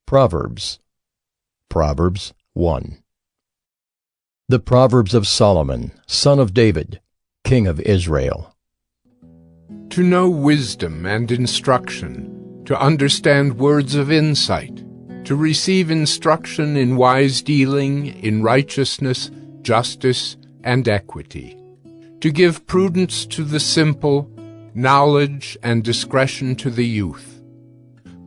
Proverbs. Proverbs 1. The Proverbs of Solomon, son of David, king of Israel. To know wisdom and instruction, to understand words of insight, to receive instruction in wise dealing, in righteousness, justice, and equity, to give prudence to the simple, knowledge and discretion to the youth.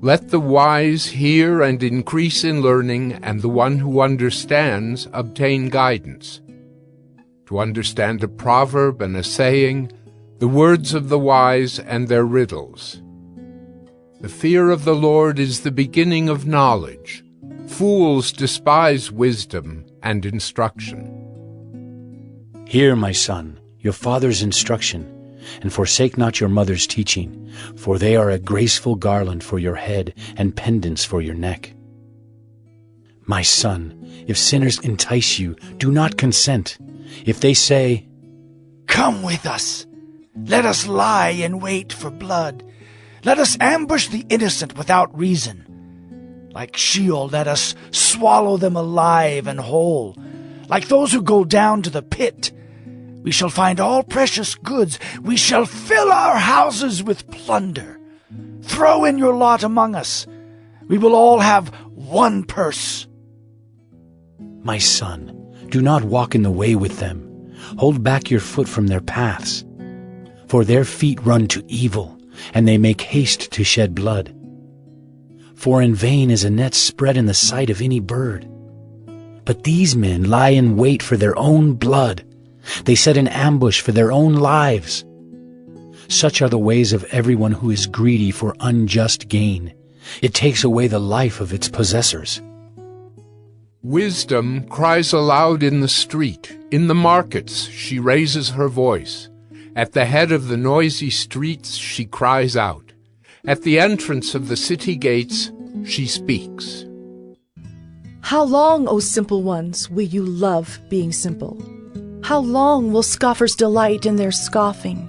Let the wise hear and increase in learning, and the one who understands obtain guidance. To understand a proverb and a saying, the words of the wise and their riddles. The fear of the Lord is the beginning of knowledge. Fools despise wisdom and instruction. Hear, my son, your father's instruction, and forsake not your mother's teaching, for they are a graceful garland for your head and pendants for your neck. My son, if sinners entice you, do not consent. If they say, "Come with us, let us lie in wait for blood. Let us ambush the innocent without reason. Like Sheol, let us swallow them alive and whole. Like those who go down to the pit, we shall find all precious goods. We shall fill our houses with plunder. Throw in your lot among us. We will all have one purse." My son, do not walk in the way with them. Hold back your foot from their paths. For their feet run to evil, and they make haste to shed blood. For in vain is a net spread in the sight of any bird. But these men lie in wait for their own blood. They set an ambush for their own lives. Such are the ways of everyone who is greedy for unjust gain. It takes away the life of its possessors. Wisdom cries aloud in the street. In the markets she raises her voice. At the head of the noisy streets she cries out. At the entrance of the city gates she speaks. How long, O simple ones, will you love being simple? How long will scoffers delight in their scoffing,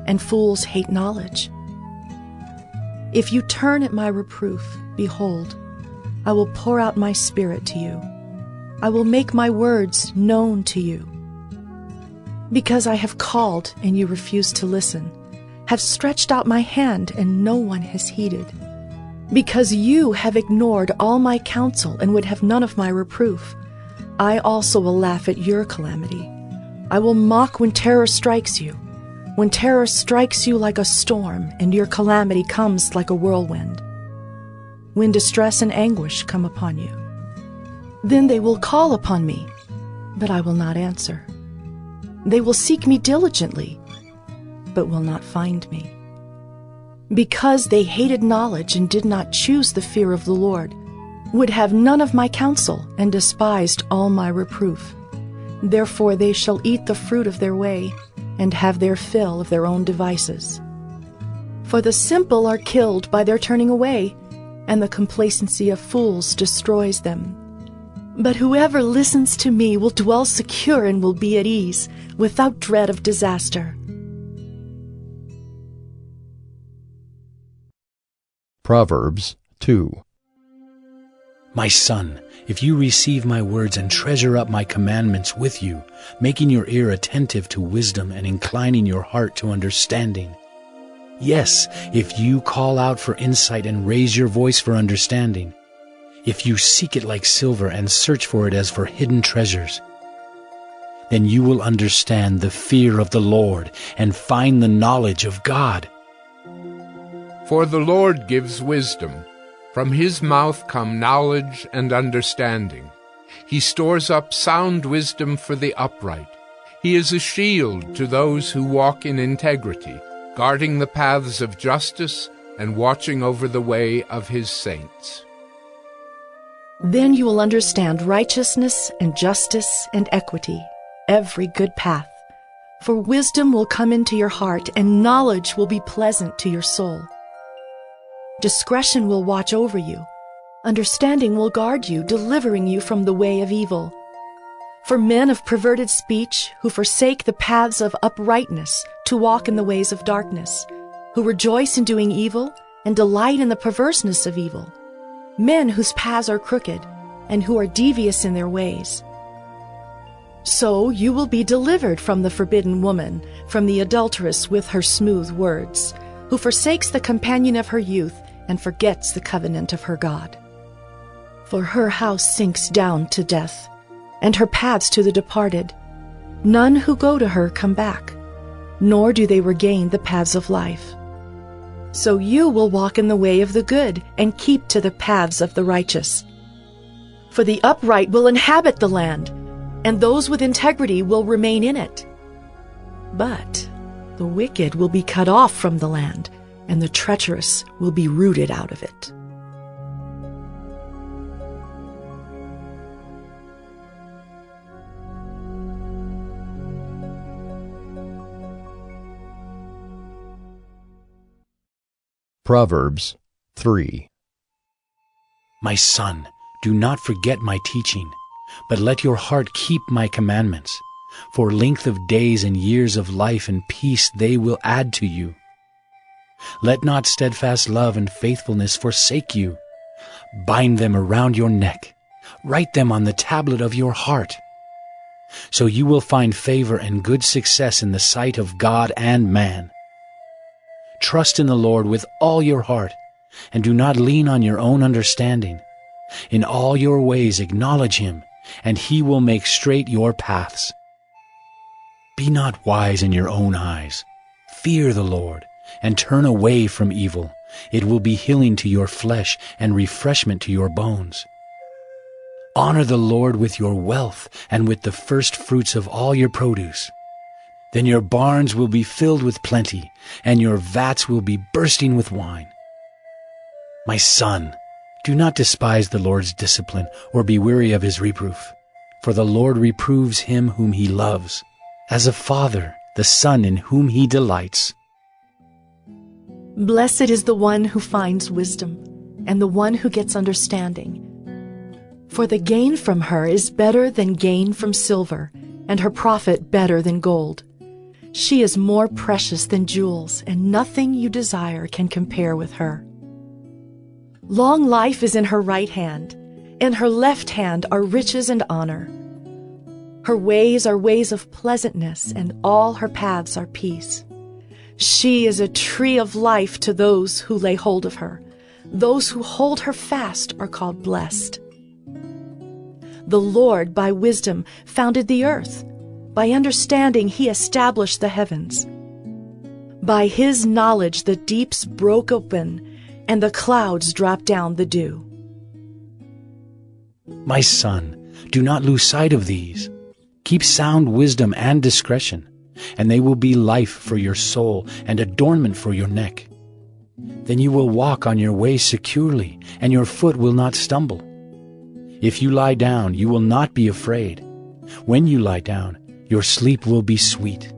and fools hate knowledge? If you turn at my reproof, behold, I will pour out my spirit to you. I will make my words known to you. Because I have called and you refuse to listen, have stretched out my hand and no one has heeded. Because you have ignored all my counsel and would have none of my reproof, I also will laugh at your calamity. I will mock when terror strikes you, when terror strikes you like a storm and your calamity comes like a whirlwind. When distress and anguish come upon you, then they will call upon me, but I will not answer. They will seek me diligently, but will not find me. Because they hated knowledge and did not choose the fear of the Lord, would have none of my counsel and despised all my reproof. Therefore they shall eat the fruit of their way, and have their fill of their own devices. For the simple are killed by their turning away, and the complacency of fools destroys them. But whoever listens to me will dwell secure and will be at ease, without dread of disaster. Proverbs 2. My son, if you receive my words and treasure up my commandments with you, making your ear attentive to wisdom and inclining your heart to understanding. Yes, if you call out for insight and raise your voice for understanding, if you seek it like silver and search for it as for hidden treasures, then you will understand the fear of the Lord and find the knowledge of God. For the Lord gives wisdom. From his mouth come knowledge and understanding. He stores up sound wisdom for the upright. He is a shield to those who walk in integrity, guarding the paths of justice and watching over the way of his saints. Then you will understand righteousness and justice and equity, every good path. For wisdom will come into your heart, and knowledge will be pleasant to your soul. Discretion will watch over you. Understanding will guard you, delivering you from the way of evil. For men of perverted speech, who forsake the paths of uprightness to walk in the ways of darkness, who rejoice in doing evil and delight in the perverseness of evil, men whose paths are crooked, and who are devious in their ways. So you will be delivered from the forbidden woman, from the adulteress with her smooth words, who forsakes the companion of her youth and forgets the covenant of her God. For her house sinks down to death, and her paths to the departed. None who go to her come back, nor do they regain the paths of life. So you will walk in the way of the good and keep to the paths of the righteous. For the upright will inhabit the land, and those with integrity will remain in it. But the wicked will be cut off from the land, and the treacherous will be rooted out of it. Proverbs 3. My son, do not forget my teaching, but let your heart keep my commandments. For length of days and years of life and peace they will add to you. Let not steadfast love and faithfulness forsake you. Bind them around your neck. Write them on the tablet of your heart. So you will find favor and good success in the sight of God and man. Trust in the Lord with all your heart, and do not lean on your own understanding. In all your ways acknowledge him, and he will make straight your paths. Be not wise in your own eyes. Fear the Lord, and turn away from evil. It will be healing to your flesh and refreshment to your bones. Honor the Lord with your wealth and with the first fruits of all your produce. Then your barns will be filled with plenty, and your vats will be bursting with wine. My son, do not despise the Lord's discipline or be weary of his reproof. For the Lord reproves him whom he loves, as a father the son in whom he delights. Blessed is the one who finds wisdom, and the one who gets understanding. For the gain from her is better than gain from silver, and her profit better than gold. She is more precious than jewels, and nothing you desire can compare with her. Long life is in her right hand, in her left hand are riches and honor. Her ways are ways of pleasantness, and all her paths are peace. She is a tree of life to those who lay hold of her. Those who hold her fast are called blessed. The Lord by wisdom founded the earth. By understanding he established the heavens. By his knowledge the deeps broke open, and the clouds dropped down the dew. My son, do not lose sight of these. Keep sound wisdom and discretion, and they will be life for your soul and adornment for your neck. Then you will walk on your way securely, and your foot will not stumble. If you lie down, you will not be afraid. When you lie down, your sleep will be sweet.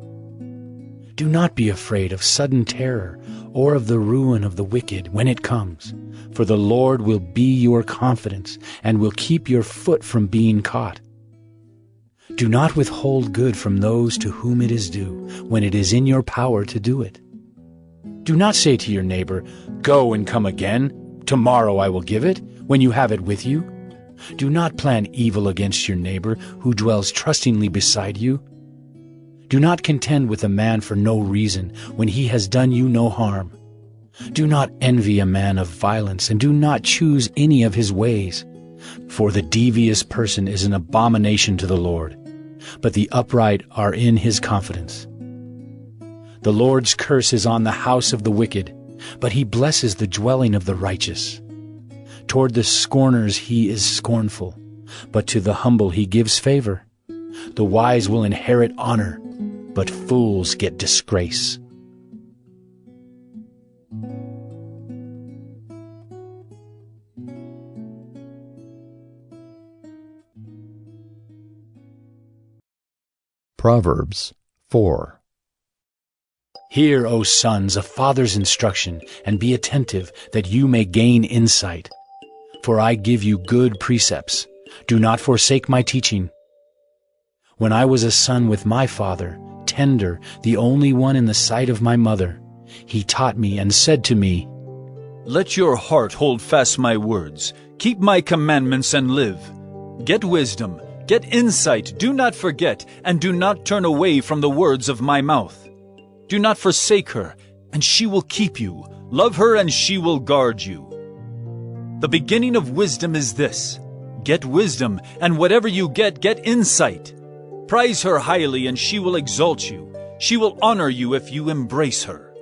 Do not be afraid of sudden terror or of the ruin of the wicked when it comes, for the Lord will be your confidence and will keep your foot from being caught. Do not withhold good from those to whom it is due when it is in your power to do it. Do not say to your neighbor, "Go and come again. Tomorrow I will give it," when you have it with you. Do not plan evil against your neighbor who dwells trustingly beside you. Do not contend with a man for no reason when he has done you no harm. Do not envy a man of violence, and do not choose any of his ways. For the devious person is an abomination to the Lord, but the upright are in his confidence. The Lord's curse is on the house of the wicked, but he blesses the dwelling of the righteous. Toward the scorners he is scornful, but to the humble he gives favor. The wise will inherit honor, but fools get disgrace. Proverbs 4. Hear, O sons, a father's instruction, and be attentive, that you may gain insight. For I give you good precepts. Do not forsake my teaching. When I was a son with my father, tender, the only one in the sight of my mother, he taught me and said to me, Let your heart hold fast my words. Keep my commandments and live. Get wisdom, get insight, do not forget, and do not turn away from the words of my mouth. Do not forsake her, and she will keep you. Love her, and she will guard you. The beginning of wisdom is this: get wisdom, and whatever you get insight. Prize her highly, and she will exalt you. She will honor you if you embrace her.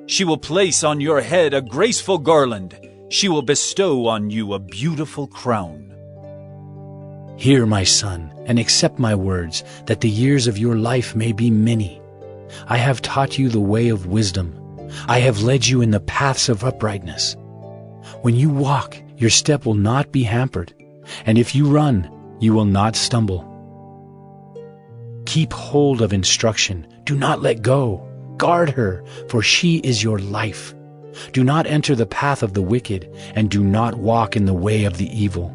She will place on your head a graceful garland. She will bestow on you a beautiful crown. Hear, my son, and accept my words, that the years of your life may be many. I have taught you the way of wisdom. I have led you in the paths of uprightness. When you walk, your step will not be hampered, and if you run, you will not stumble. Keep hold of instruction. Do not let go. Guard her, for she is your life. Do not enter the path of the wicked, and do not walk in the way of the evil.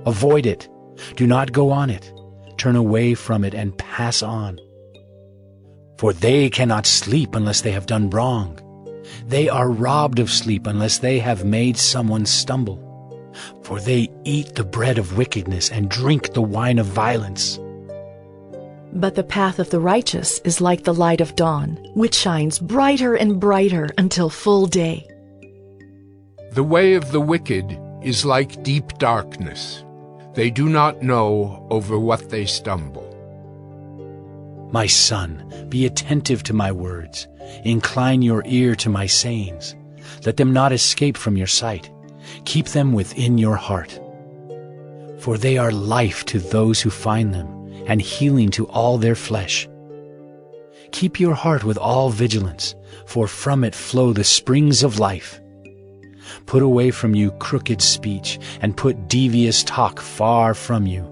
Avoid it. Do not go on it. Turn away from it and pass on. For they cannot sleep unless they have done wrong. They are robbed of sleep unless they have made someone stumble. For they eat the bread of wickedness and drink the wine of violence. But the path of the righteous is like the light of dawn, which shines brighter and brighter until full day. The way of the wicked is like deep darkness. They do not know over what they stumble. My son, be attentive to my words. Incline your ear to my sayings. Let them not escape from your sight. Keep them within your heart. For they are life to those who find them, and healing to all their flesh. Keep your heart with all vigilance, for from it flow the springs of life. Put away from you crooked speech, and put devious talk far from you.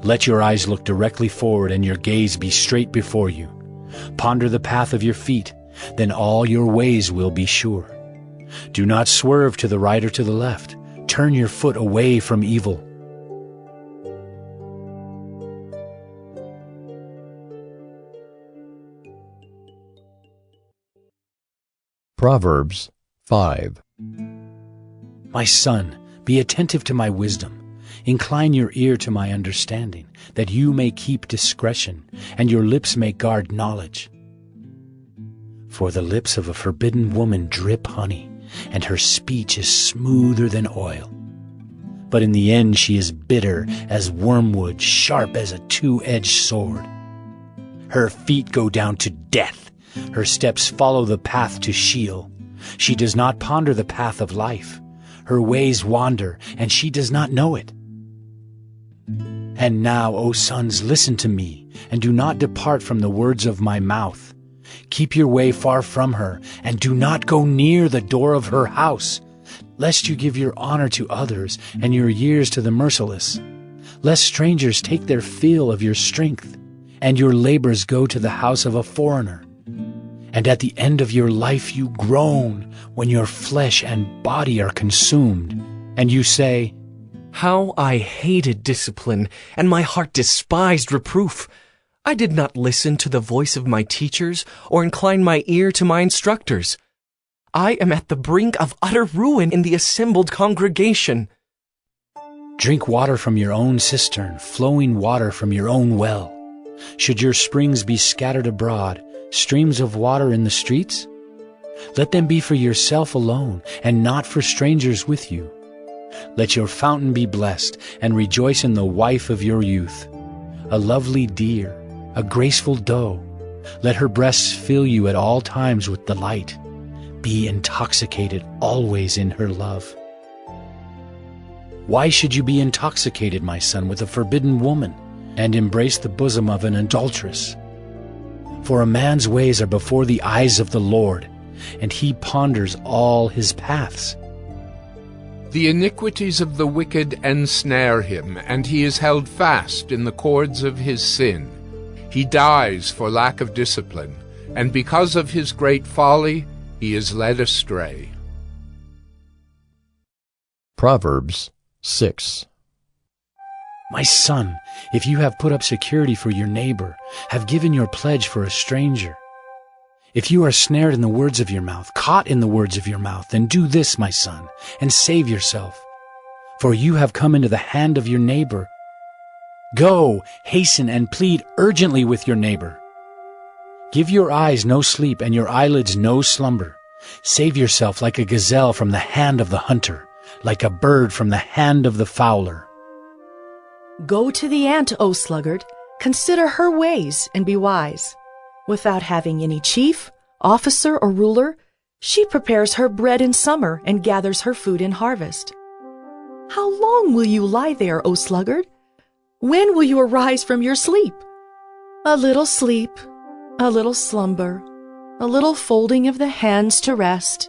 Let your eyes look directly forward, and your gaze be straight before you. Ponder the path of your feet, then all your ways will be sure. Do not swerve to the right or to the left. Turn your foot away from evil. Proverbs 5. My son, be attentive to my wisdom. Incline your ear to my understanding, that you may keep discretion, and your lips may guard knowledge. For the lips of a forbidden woman drip honey, and her speech is smoother than oil. But in the end she is bitter as wormwood, sharp as a two-edged sword. Her feet go down to death. Her steps follow the path to Sheol. She does not ponder the path of life. Her ways wander, and she does not know it. And now, O sons, listen to me, and do not depart from the words of my mouth. Keep your way far from her, and do not go near the door of her house, lest you give your honor to others and your years to the merciless, lest strangers take their fill of your strength, and your labors go to the house of a foreigner. And at the end of your life you groan when your flesh and body are consumed, and you say, How I hated discipline, and my heart despised reproof. I did not listen to the voice of my teachers, or incline my ear to my instructors. I am at the brink of utter ruin in the assembled congregation. Drink water from your own cistern, flowing water from your own well. Should your springs be scattered abroad, streams of water in the streets? Let them be for yourself alone, and not for strangers with you. Let your fountain be blessed, and rejoice in the wife of your youth, a lovely deer, a graceful doe. Let her breasts fill you at all times with delight. Be intoxicated always in her love. Why should you be intoxicated, my son, with a forbidden woman, and embrace the bosom of an adulteress? For a man's ways are before the eyes of the Lord, and he ponders all his paths. The iniquities of the wicked ensnare him, and he is held fast in the cords of his sin. He dies for lack of discipline, and because of his great folly, he is led astray. Proverbs 6. My son, if you have put up security for your neighbor, have given your pledge for a stranger, if you are snared in the words of your mouth, caught in the words of your mouth, then do this, my son, and save yourself. for you have come into the hand of your neighbor. Go, hasten and plead urgently with your neighbor. Give your eyes no sleep and your eyelids no slumber. Save yourself like a gazelle from the hand of the hunter, like a bird from the hand of the fowler. Go to the ant, O sluggard, consider her ways and be wise. Without having any chief, officer, or ruler, she prepares her bread in summer and gathers her food in harvest. How long will you lie there, O sluggard? When will you arise from your sleep? A little sleep, a little slumber, a little folding of the hands to rest.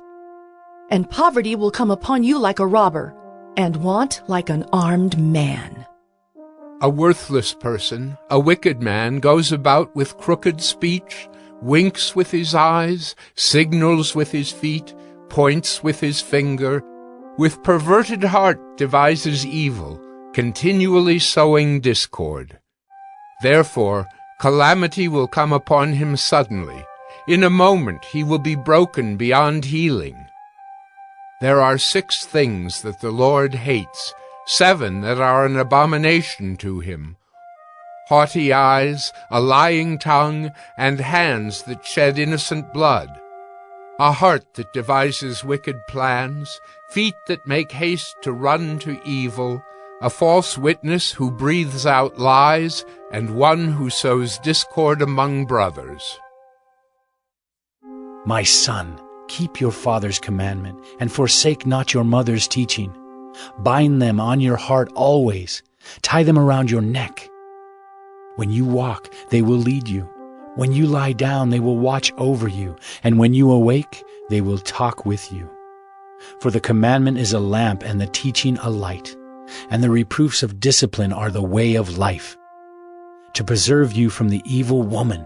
And poverty will come upon you like a robber, and want like an armed man. A worthless person, a wicked man, goes about with crooked speech, winks with his eyes, signals with his feet, points with his finger, with perverted heart devises evil, continually sowing discord. Therefore, calamity will come upon him suddenly. In a moment he will be broken beyond healing. There are 6 things that the Lord hates, 7 that are an abomination to him: haughty eyes, a lying tongue, and hands that shed innocent blood, a heart that devises wicked plans, feet that make haste to run to evil, a false witness who breathes out lies, and one who sows discord among brothers. My son, keep your father's commandment, and forsake not your mother's teaching. Bind them on your heart always. Tie them around your neck. When you walk, they will lead you. When you lie down, they will watch over you. And when you awake, they will talk with you. For the commandment is a lamp and the teaching a light, and the reproofs of discipline are the way of life, to preserve you from the evil woman,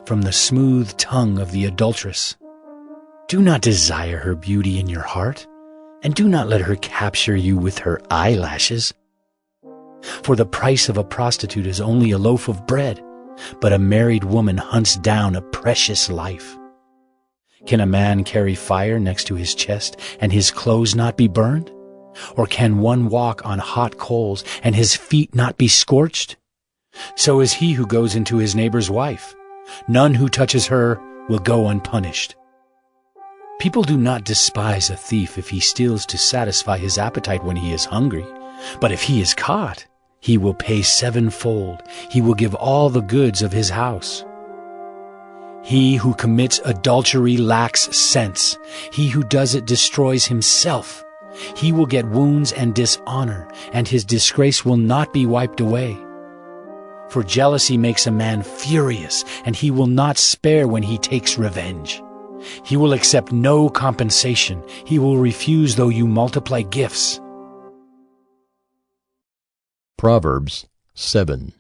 from the smooth tongue of the adulteress. Do not desire her beauty in your heart, and do not let her capture you with her eyelashes. For the price of a prostitute is only a loaf of bread, but a married woman hunts down a precious life. Can a man carry fire next to his chest and his clothes not be burned? Or can one walk on hot coals and his feet not be scorched? So is he who goes into his neighbor's wife. None who touches her will go unpunished. People do not despise a thief if he steals to satisfy his appetite when he is hungry. But if he is caught, he will pay 7-fold. He will give all the goods of his house. He who commits adultery lacks sense. He who does it destroys himself. He will get wounds and dishonor, and his disgrace will not be wiped away. For jealousy makes a man furious, and he will not spare when he takes revenge. He will accept no compensation. He will refuse though you multiply gifts. Proverbs 7.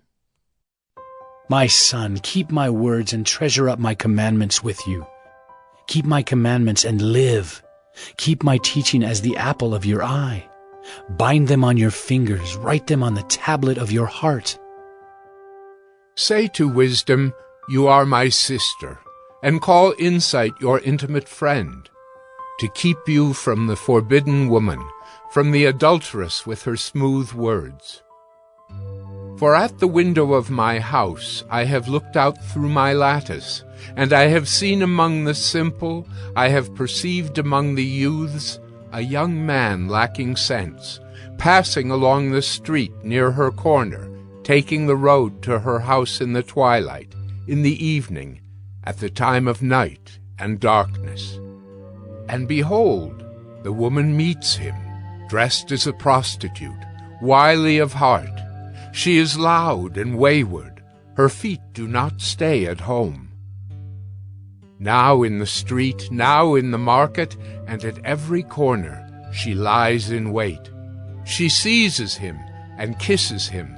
My son, keep my words and treasure up my commandments with you. Keep my commandments and live. Keep my teaching as the apple of your eye. Bind them on your fingers, write them on the tablet of your heart. Say to wisdom, "You are my sister," and call insight your intimate friend, to keep you from the forbidden woman, from the adulteress with her smooth words. For at the window of my house I have looked out through my lattice, and I have seen among the simple, I have perceived among the youths, a young man lacking sense, passing along the street near her corner, taking the road to her house in the twilight, in the evening, at the time of night and darkness. And behold, the woman meets him, dressed as a prostitute, wily of heart. She is loud and wayward. Her feet do not stay at home. Now in the street, now in the market, and at every corner, she lies in wait. She seizes him and kisses him,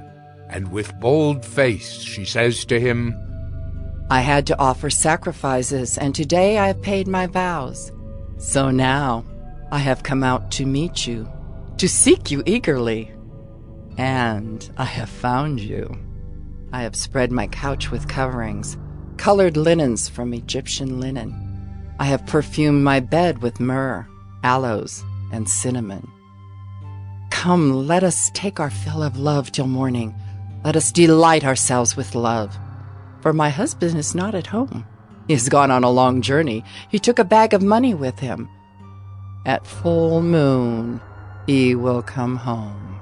and with bold face she says to him, I had to offer sacrifices, and today I have paid my vows. So now I have come out to meet you, to seek you eagerly. And I have found you. I have spread my couch with coverings, colored linens from Egyptian linen. I have perfumed my bed with myrrh, aloes, and cinnamon. Come, let us take our fill of love till morning. Let us delight ourselves with love. For my husband is not at home. He has gone on a long journey. He took a bag of money with him. At full moon, he will come home.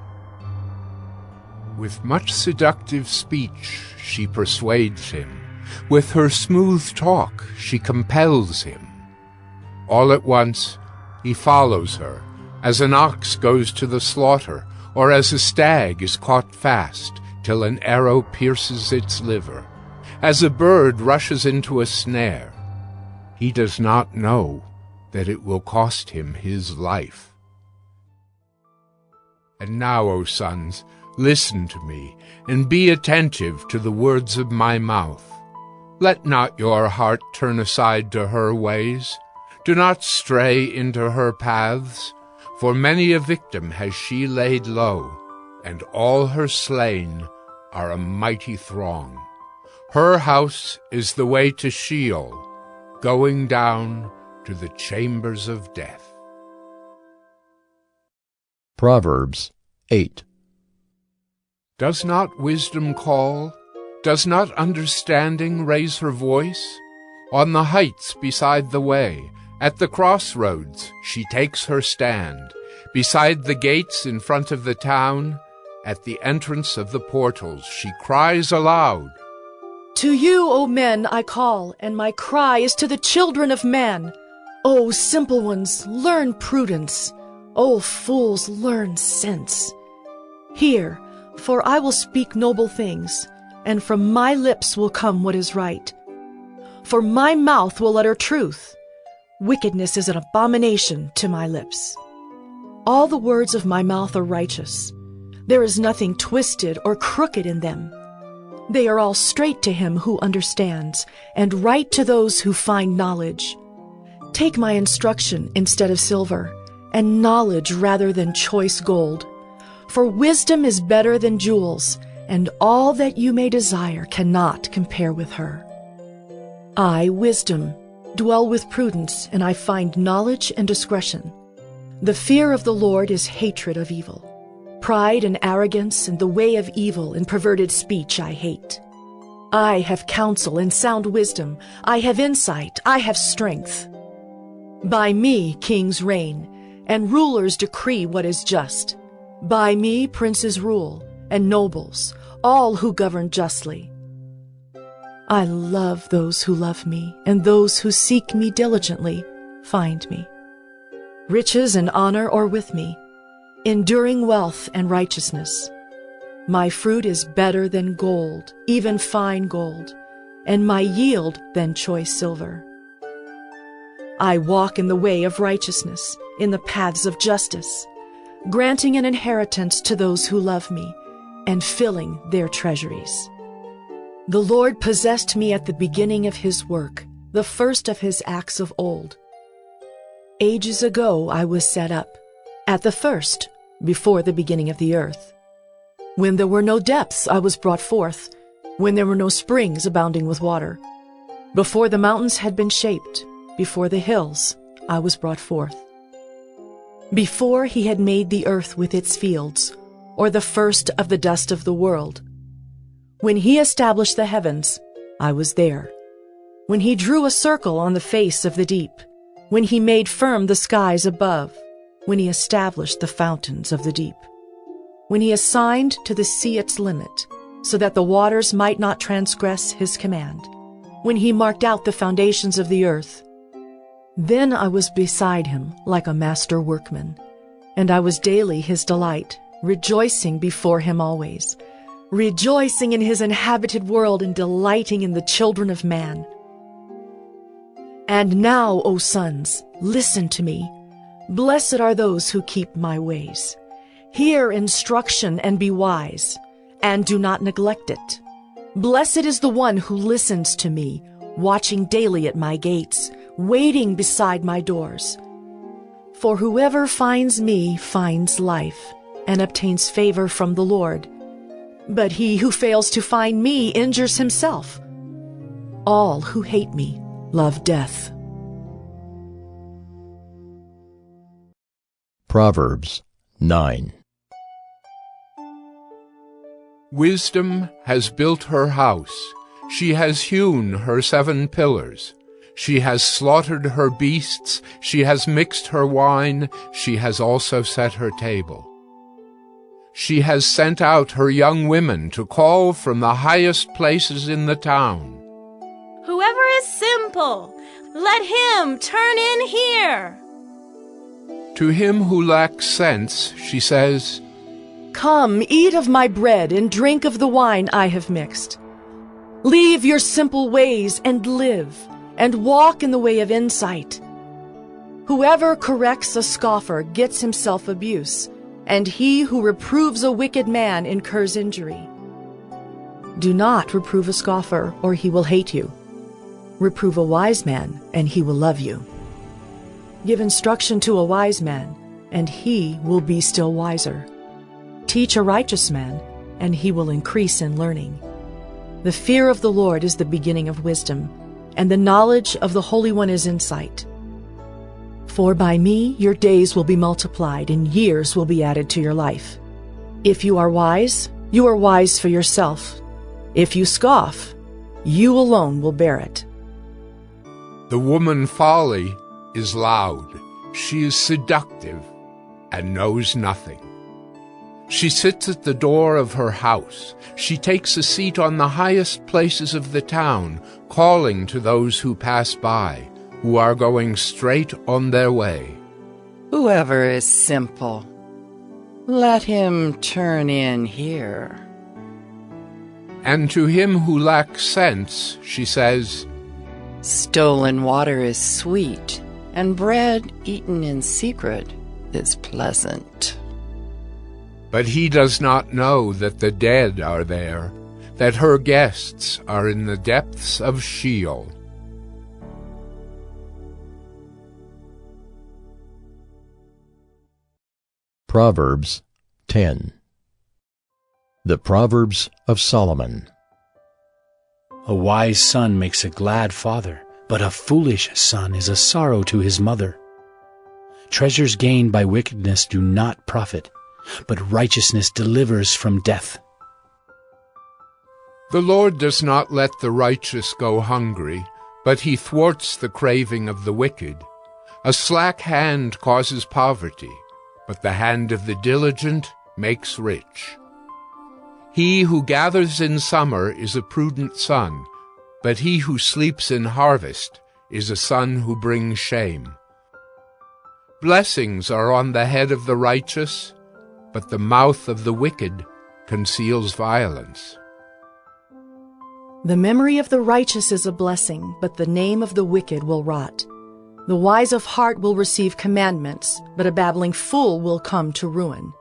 With much seductive speech she persuades him. With her smooth talk she compels him. All at once he follows her, as an ox goes to the slaughter, or as a stag is caught fast, till an arrow pierces its liver, as a bird rushes into a snare. He does not know that it will cost him his life. And now, O sons, listen to me, and be attentive to the words of my mouth. Let not your heart turn aside to her ways. Do not stray into her paths, for many a victim has she laid low, and all her slain are a mighty throng. Her house is the way to Sheol, going down to the chambers of death. Proverbs 8. Does not wisdom call? Does not understanding raise her voice? On the heights beside the way, at the crossroads, she takes her stand, beside the gates in front of the town, at the entrance of the portals, she cries aloud. To you, O men, I call, and my cry is to the children of man. O simple ones, learn prudence. O fools, learn sense. Hear, for I will speak noble things, and from my lips will come what is right. For my mouth will utter truth. Wickedness is an abomination to my lips. All the words of my mouth are righteous. There is nothing twisted or crooked in them. They are all straight to him who understands, and right to those who find knowledge. Take my instruction instead of silver, and knowledge rather than choice gold. For wisdom is better than jewels, and all that you may desire cannot compare with her. I, wisdom, dwell with prudence, and I find knowledge and discretion. The fear of the Lord is hatred of evil. Pride and arrogance and the way of evil and perverted speech I hate. I have counsel and sound wisdom. I have insight. I have strength. By me kings reign, and rulers decree what is just. By me princes rule, and nobles, all who govern justly. I love those who love me, and those who seek me diligently find me. Riches and honor are with me, enduring wealth and righteousness. My fruit is better than gold, even fine gold, and my yield than choice silver. I walk in the way of righteousness, in the paths of justice, granting an inheritance to those who love me, and filling their treasuries. The Lord possessed me at the beginning of his work, the first of his acts of old. Ages ago I was set up, at the first, before the beginning of the earth. When there were no depths I was brought forth, when there were no springs abounding with water. Before the mountains had been shaped, before the hills I was brought forth. Before he had made the earth with its fields, or the first of the dust of the world. When he established the heavens, I was there. When he drew a circle on the face of the deep, when he made firm the skies above, when he established the fountains of the deep, when he assigned to the sea its limit, so that the waters might not transgress his command, when he marked out the foundations of the earth. Then I was beside him like a master workman, and I was daily his delight, rejoicing before him always, rejoicing in his inhabited world and delighting in the children of man. And now, O sons, listen to me. Blessed are those who keep my ways. Hear instruction and be wise, and do not neglect it. Blessed is the one who listens to me, watching daily at my gates, waiting beside my doors. For whoever finds me finds life, and obtains favor from the Lord. But he who fails to find me injures himself. All who hate me love death. Proverbs 9. Wisdom has built her house. She has hewn her 7 pillars. She has slaughtered her beasts. She has mixed her wine. She has also set her table. She has sent out her young women to call from the highest places in the town. Whoever is simple, let him turn in here. To him who lacks sense, she says, Come, eat of my bread and drink of the wine I have mixed. Leave your simple ways and live, and walk in the way of insight. Whoever corrects a scoffer gets himself abuse, and he who reproves a wicked man incurs injury. Do not reprove a scoffer, or he will hate you. Reprove a wise man, and he will love you. Give instruction to a wise man, and he will be still wiser. Teach a righteous man, and he will increase in learning. The fear of the Lord is the beginning of wisdom, and the knowledge of the Holy One is insight. For by me your days will be multiplied, and years will be added to your life. If you are wise for yourself. If you scoff, you alone will bear it. The woman folly is loud. She is seductive and knows nothing. She sits at the door of her house. She takes a seat on the highest places of the town, calling to those who pass by, who are going straight on their way. Whoever is simple, let him turn in here. And to him who lacks sense, she says, Stolen water is sweet, and bread eaten in secret is pleasant. But he does not know that the dead are there, that her guests are in the depths of Sheol. Proverbs 10. The Proverbs of Solomon. A wise son makes a glad father, but a foolish son is a sorrow to his mother. Treasures gained by wickedness do not profit, but righteousness delivers from death. The Lord does not let the righteous go hungry, but he thwarts the craving of the wicked. A slack hand causes poverty, but the hand of the diligent makes rich. He who gathers in summer is a prudent son, but he who sleeps in harvest is a son who brings shame. Blessings are on the head of the righteous, but the mouth of the wicked conceals violence. The memory of the righteous is a blessing, but the name of the wicked will rot. The wise of heart will receive commandments, but a babbling fool will come to ruin.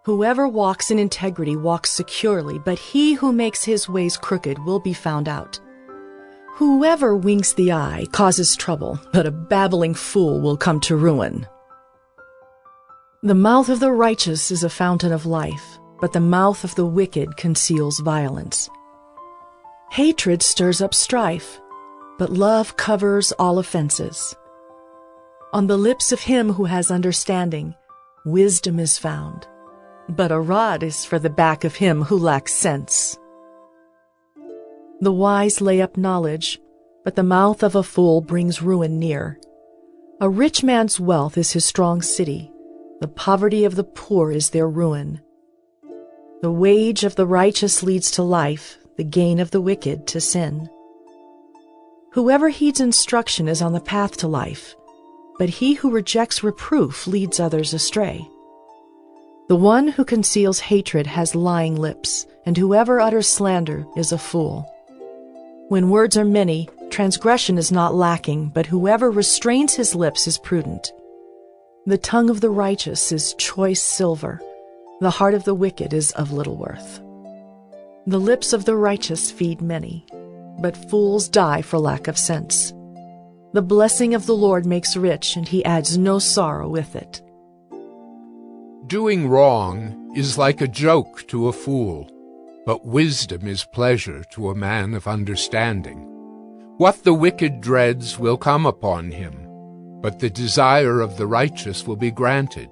Whoever walks in integrity walks securely, but he who makes his ways crooked will be found out. Whoever winks the eye causes trouble, but a babbling fool will come to ruin. The mouth of the righteous is a fountain of life, but the mouth of the wicked conceals violence. Hatred stirs up strife, but love covers all offenses. On the lips of him who has understanding, wisdom is found, but a rod is for the back of him who lacks sense. The wise lay up knowledge, but the mouth of a fool brings ruin near. A rich man's wealth is his strong city. The poverty of the poor is their ruin. The wage of the righteous leads to life, the gain of the wicked to sin. Whoever heeds instruction is on the path to life, but he who rejects reproof leads others astray. The one who conceals hatred has lying lips, and whoever utters slander is a fool. When words are many, transgression is not lacking, but whoever restrains his lips is prudent. The tongue of the righteous is choice silver. The heart of the wicked is of little worth. The lips of the righteous feed many, but fools die for lack of sense. The blessing of the Lord makes rich, and he adds no sorrow with it. Doing wrong is like a joke to a fool, but wisdom is pleasure to a man of understanding. What the wicked dreads will come upon him, but the desire of the righteous will be granted.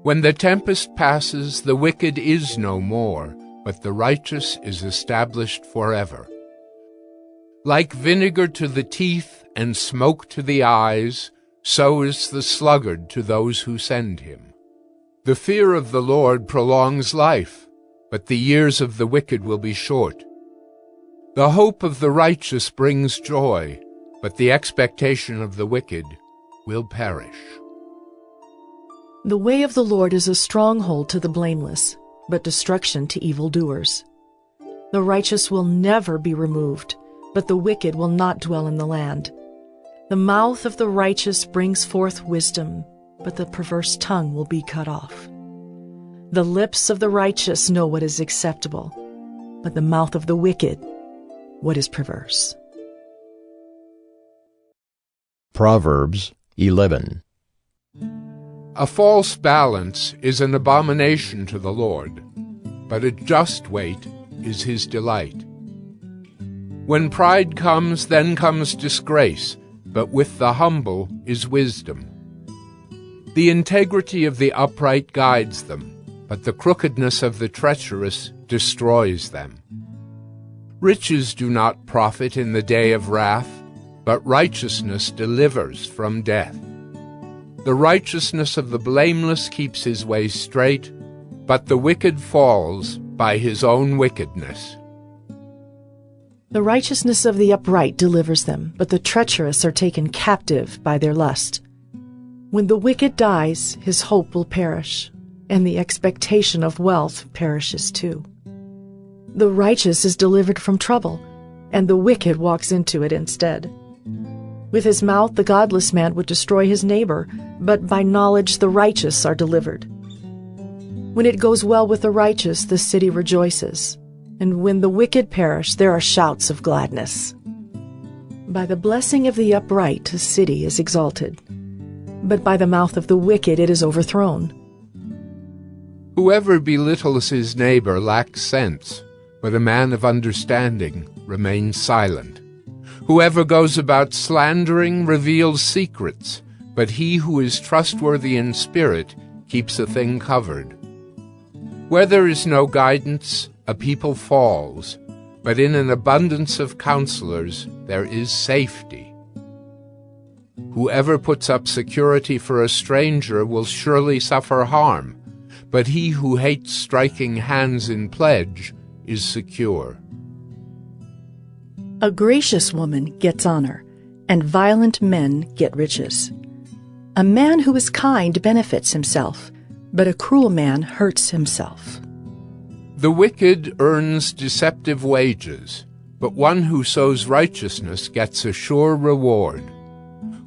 When the tempest passes, the wicked is no more, but the righteous is established forever. Like vinegar to the teeth and smoke to the eyes, so is the sluggard to those who send him. The fear of the Lord prolongs life, but the years of the wicked will be short. The hope of the righteous brings joy, but the expectation of the wicked will perish. The way of the Lord is a stronghold to the blameless, but destruction to evildoers. The righteous will never be removed, but the wicked will not dwell in the land. The mouth of the righteous brings forth wisdom, but the perverse tongue will be cut off. The lips of the righteous know what is acceptable, but the mouth of the wicked, what is perverse. Proverbs 11. A false balance is an abomination to the Lord, but a just weight is his delight. When pride comes, then comes disgrace, but with the humble is wisdom. The integrity of the upright guides them, but the crookedness of the treacherous destroys them. Riches do not profit in the day of wrath, but righteousness delivers from death. The righteousness of the blameless keeps his way straight, but the wicked falls by his own wickedness. The righteousness of the upright delivers them, but the treacherous are taken captive by their lust. When the wicked dies, his hope will perish, and the expectation of wealth perishes too. The righteous is delivered from trouble, and the wicked walks into it instead. With his mouth the godless man would destroy his neighbor, but by knowledge the righteous are delivered. When it goes well with the righteous, the city rejoices, and when the wicked perish, there are shouts of gladness. By the blessing of the upright a city is exalted, but by the mouth of the wicked it is overthrown. Whoever belittles his neighbor lacks sense, but a man of understanding remains silent. Whoever goes about slandering reveals secrets, but he who is trustworthy in spirit keeps a thing covered. Where there is no guidance, a people falls, but in an abundance of counselors there is safety. Whoever puts up security for a stranger will surely suffer harm, but he who hates striking hands in pledge is secure. A gracious woman gets honor, and violent men get riches. A man who is kind benefits himself, but a cruel man hurts himself. The wicked earns deceptive wages, but one who sows righteousness gets a sure reward.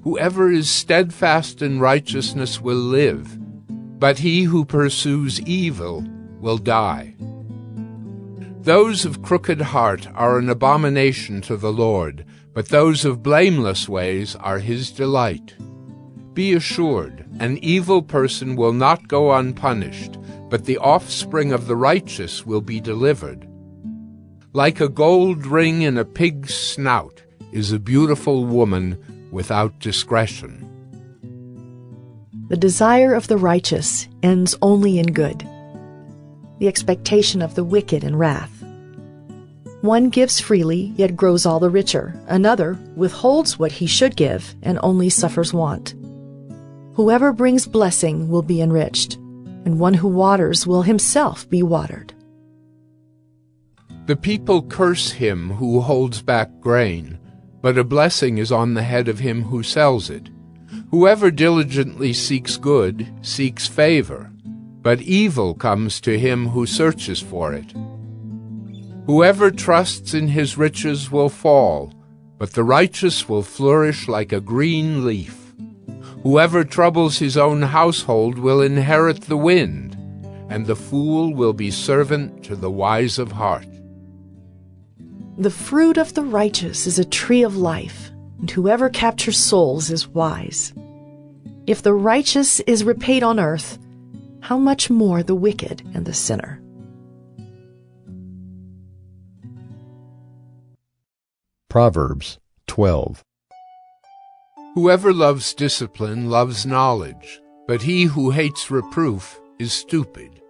Whoever is steadfast in righteousness will live, but he who pursues evil will die. Those of crooked heart are an abomination to the Lord, but those of blameless ways are his delight. Be assured, an evil person will not go unpunished, but the offspring of the righteous will be delivered. Like a gold ring in a pig's snout is a beautiful woman without discretion. The desire of the righteous ends only in good, the expectation of the wicked in wrath. One gives freely, yet grows all the richer. Another withholds what he should give, and only suffers want. Whoever brings blessing will be enriched, and one who waters will himself be watered. The people curse him who holds back grain, but a blessing is on the head of him who sells it. Whoever diligently seeks good seeks favor, but evil comes to him who searches for it. Whoever trusts in his riches will fall, but the righteous will flourish like a green leaf. Whoever troubles his own household will inherit the wind, and the fool will be servant to the wise of heart. The fruit of the righteous is a tree of life, and whoever captures souls is wise. If the righteous is repaid on earth, how much more the wicked and the sinner? Proverbs 12. Whoever loves discipline loves knowledge, but he who hates reproof is stupid.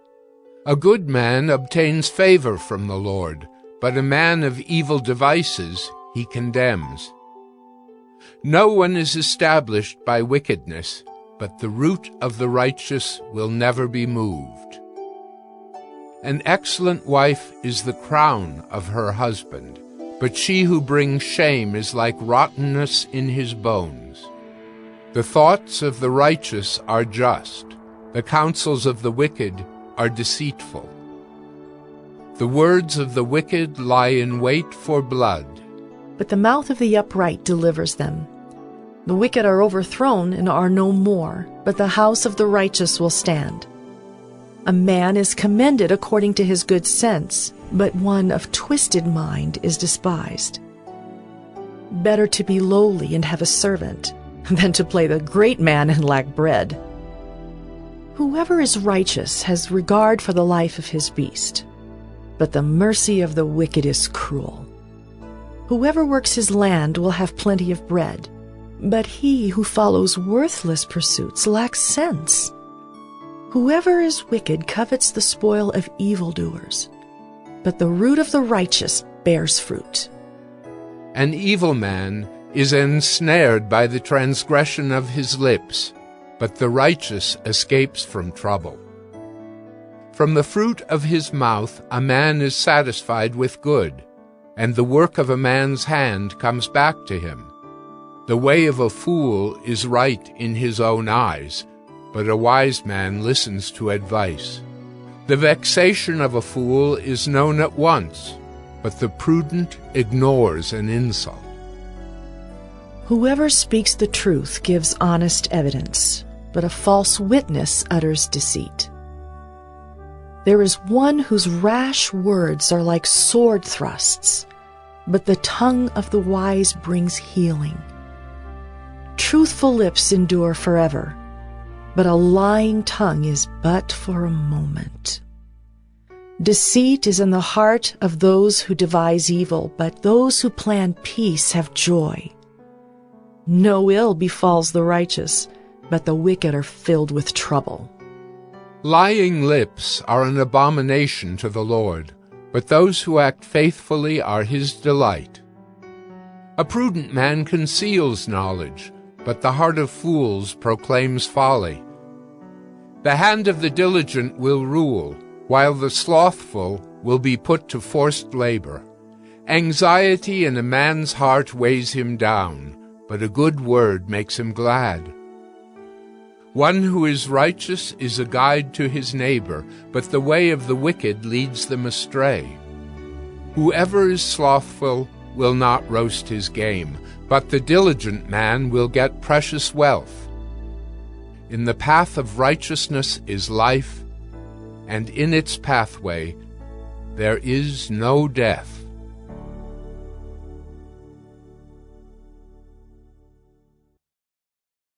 A good man obtains favor from the Lord, but a man of evil devices he condemns. No one is established by wickedness, but the root of the righteous will never be moved. An excellent wife is the crown of her husband, but she who brings shame is like rottenness in his bones. The thoughts of the righteous are just, the counsels of the wicked are deceitful. The words of the wicked lie in wait for blood, but the mouth of the upright delivers them. The wicked are overthrown and are no more, but the house of the righteous will stand. A man is commended according to his good sense, but one of twisted mind is despised. Better to be lowly and have a servant than to play the great man and lack bread. Whoever is righteous has regard for the life of his beast, but the mercy of the wicked is cruel. Whoever works his land will have plenty of bread, but he who follows worthless pursuits lacks sense. Whoever is wicked covets the spoil of evildoers, but the root of the righteous bears fruit. An evil man is ensnared by the transgression of his lips, but the righteous escapes from trouble. From the fruit of his mouth a man is satisfied with good, and the work of a man's hand comes back to him. The way of a fool is right in his own eyes, but a wise man listens to advice. The vexation of a fool is known at once, but the prudent ignores an insult. Whoever speaks the truth gives honest evidence, but a false witness utters deceit. There is one whose rash words are like sword thrusts, but the tongue of the wise brings healing. Truthful lips endure forever, but a lying tongue is but for a moment. Deceit is in the heart of those who devise evil, but those who plan peace have joy. No ill befalls the righteous, but the wicked are filled with trouble. Lying lips are an abomination to the Lord, but those who act faithfully are his delight. A prudent man conceals knowledge, but the heart of fools proclaims folly. The hand of the diligent will rule, while the slothful will be put to forced labor. Anxiety in a man's heart weighs him down, but a good word makes him glad. One who is righteous is a guide to his neighbor, but the way of the wicked leads them astray. Whoever is slothful will not roast his game, but the diligent man will get precious wealth. In the path of righteousness is life, and in its pathway there is no death.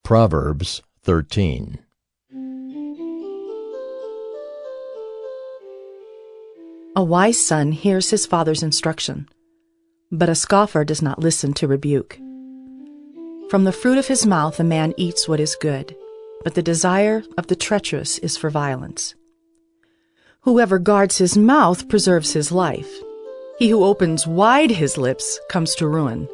Proverbs 13. A wise son hears his father's instruction, but a scoffer does not listen to rebuke. From the fruit of his mouth a man eats what is good, but the desire of the treacherous is for violence. Whoever guards his mouth preserves his life. He who opens wide his lips comes to ruin.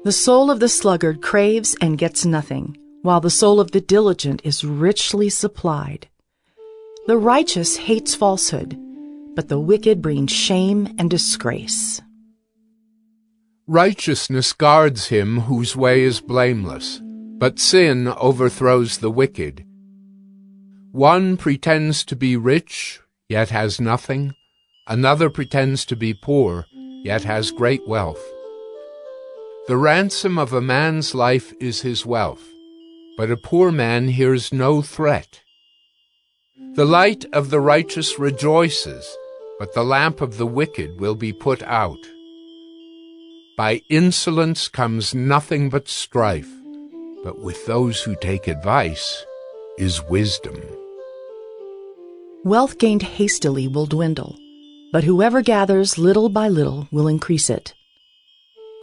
The soul of the sluggard craves and gets nothing, while the soul of the diligent is richly supplied. The righteous hates falsehood, but the wicked bring shame and disgrace. Righteousness guards him whose way is blameless, but sin overthrows the wicked. One pretends to be rich, yet has nothing. Another pretends to be poor, yet has great wealth. The ransom of a man's life is his wealth, but a poor man hears no threat. The light of the righteous rejoices, but the lamp of the wicked will be put out. By insolence comes nothing but strife, but with those who take advice is wisdom. Wealth gained hastily will dwindle, but whoever gathers little by little will increase it.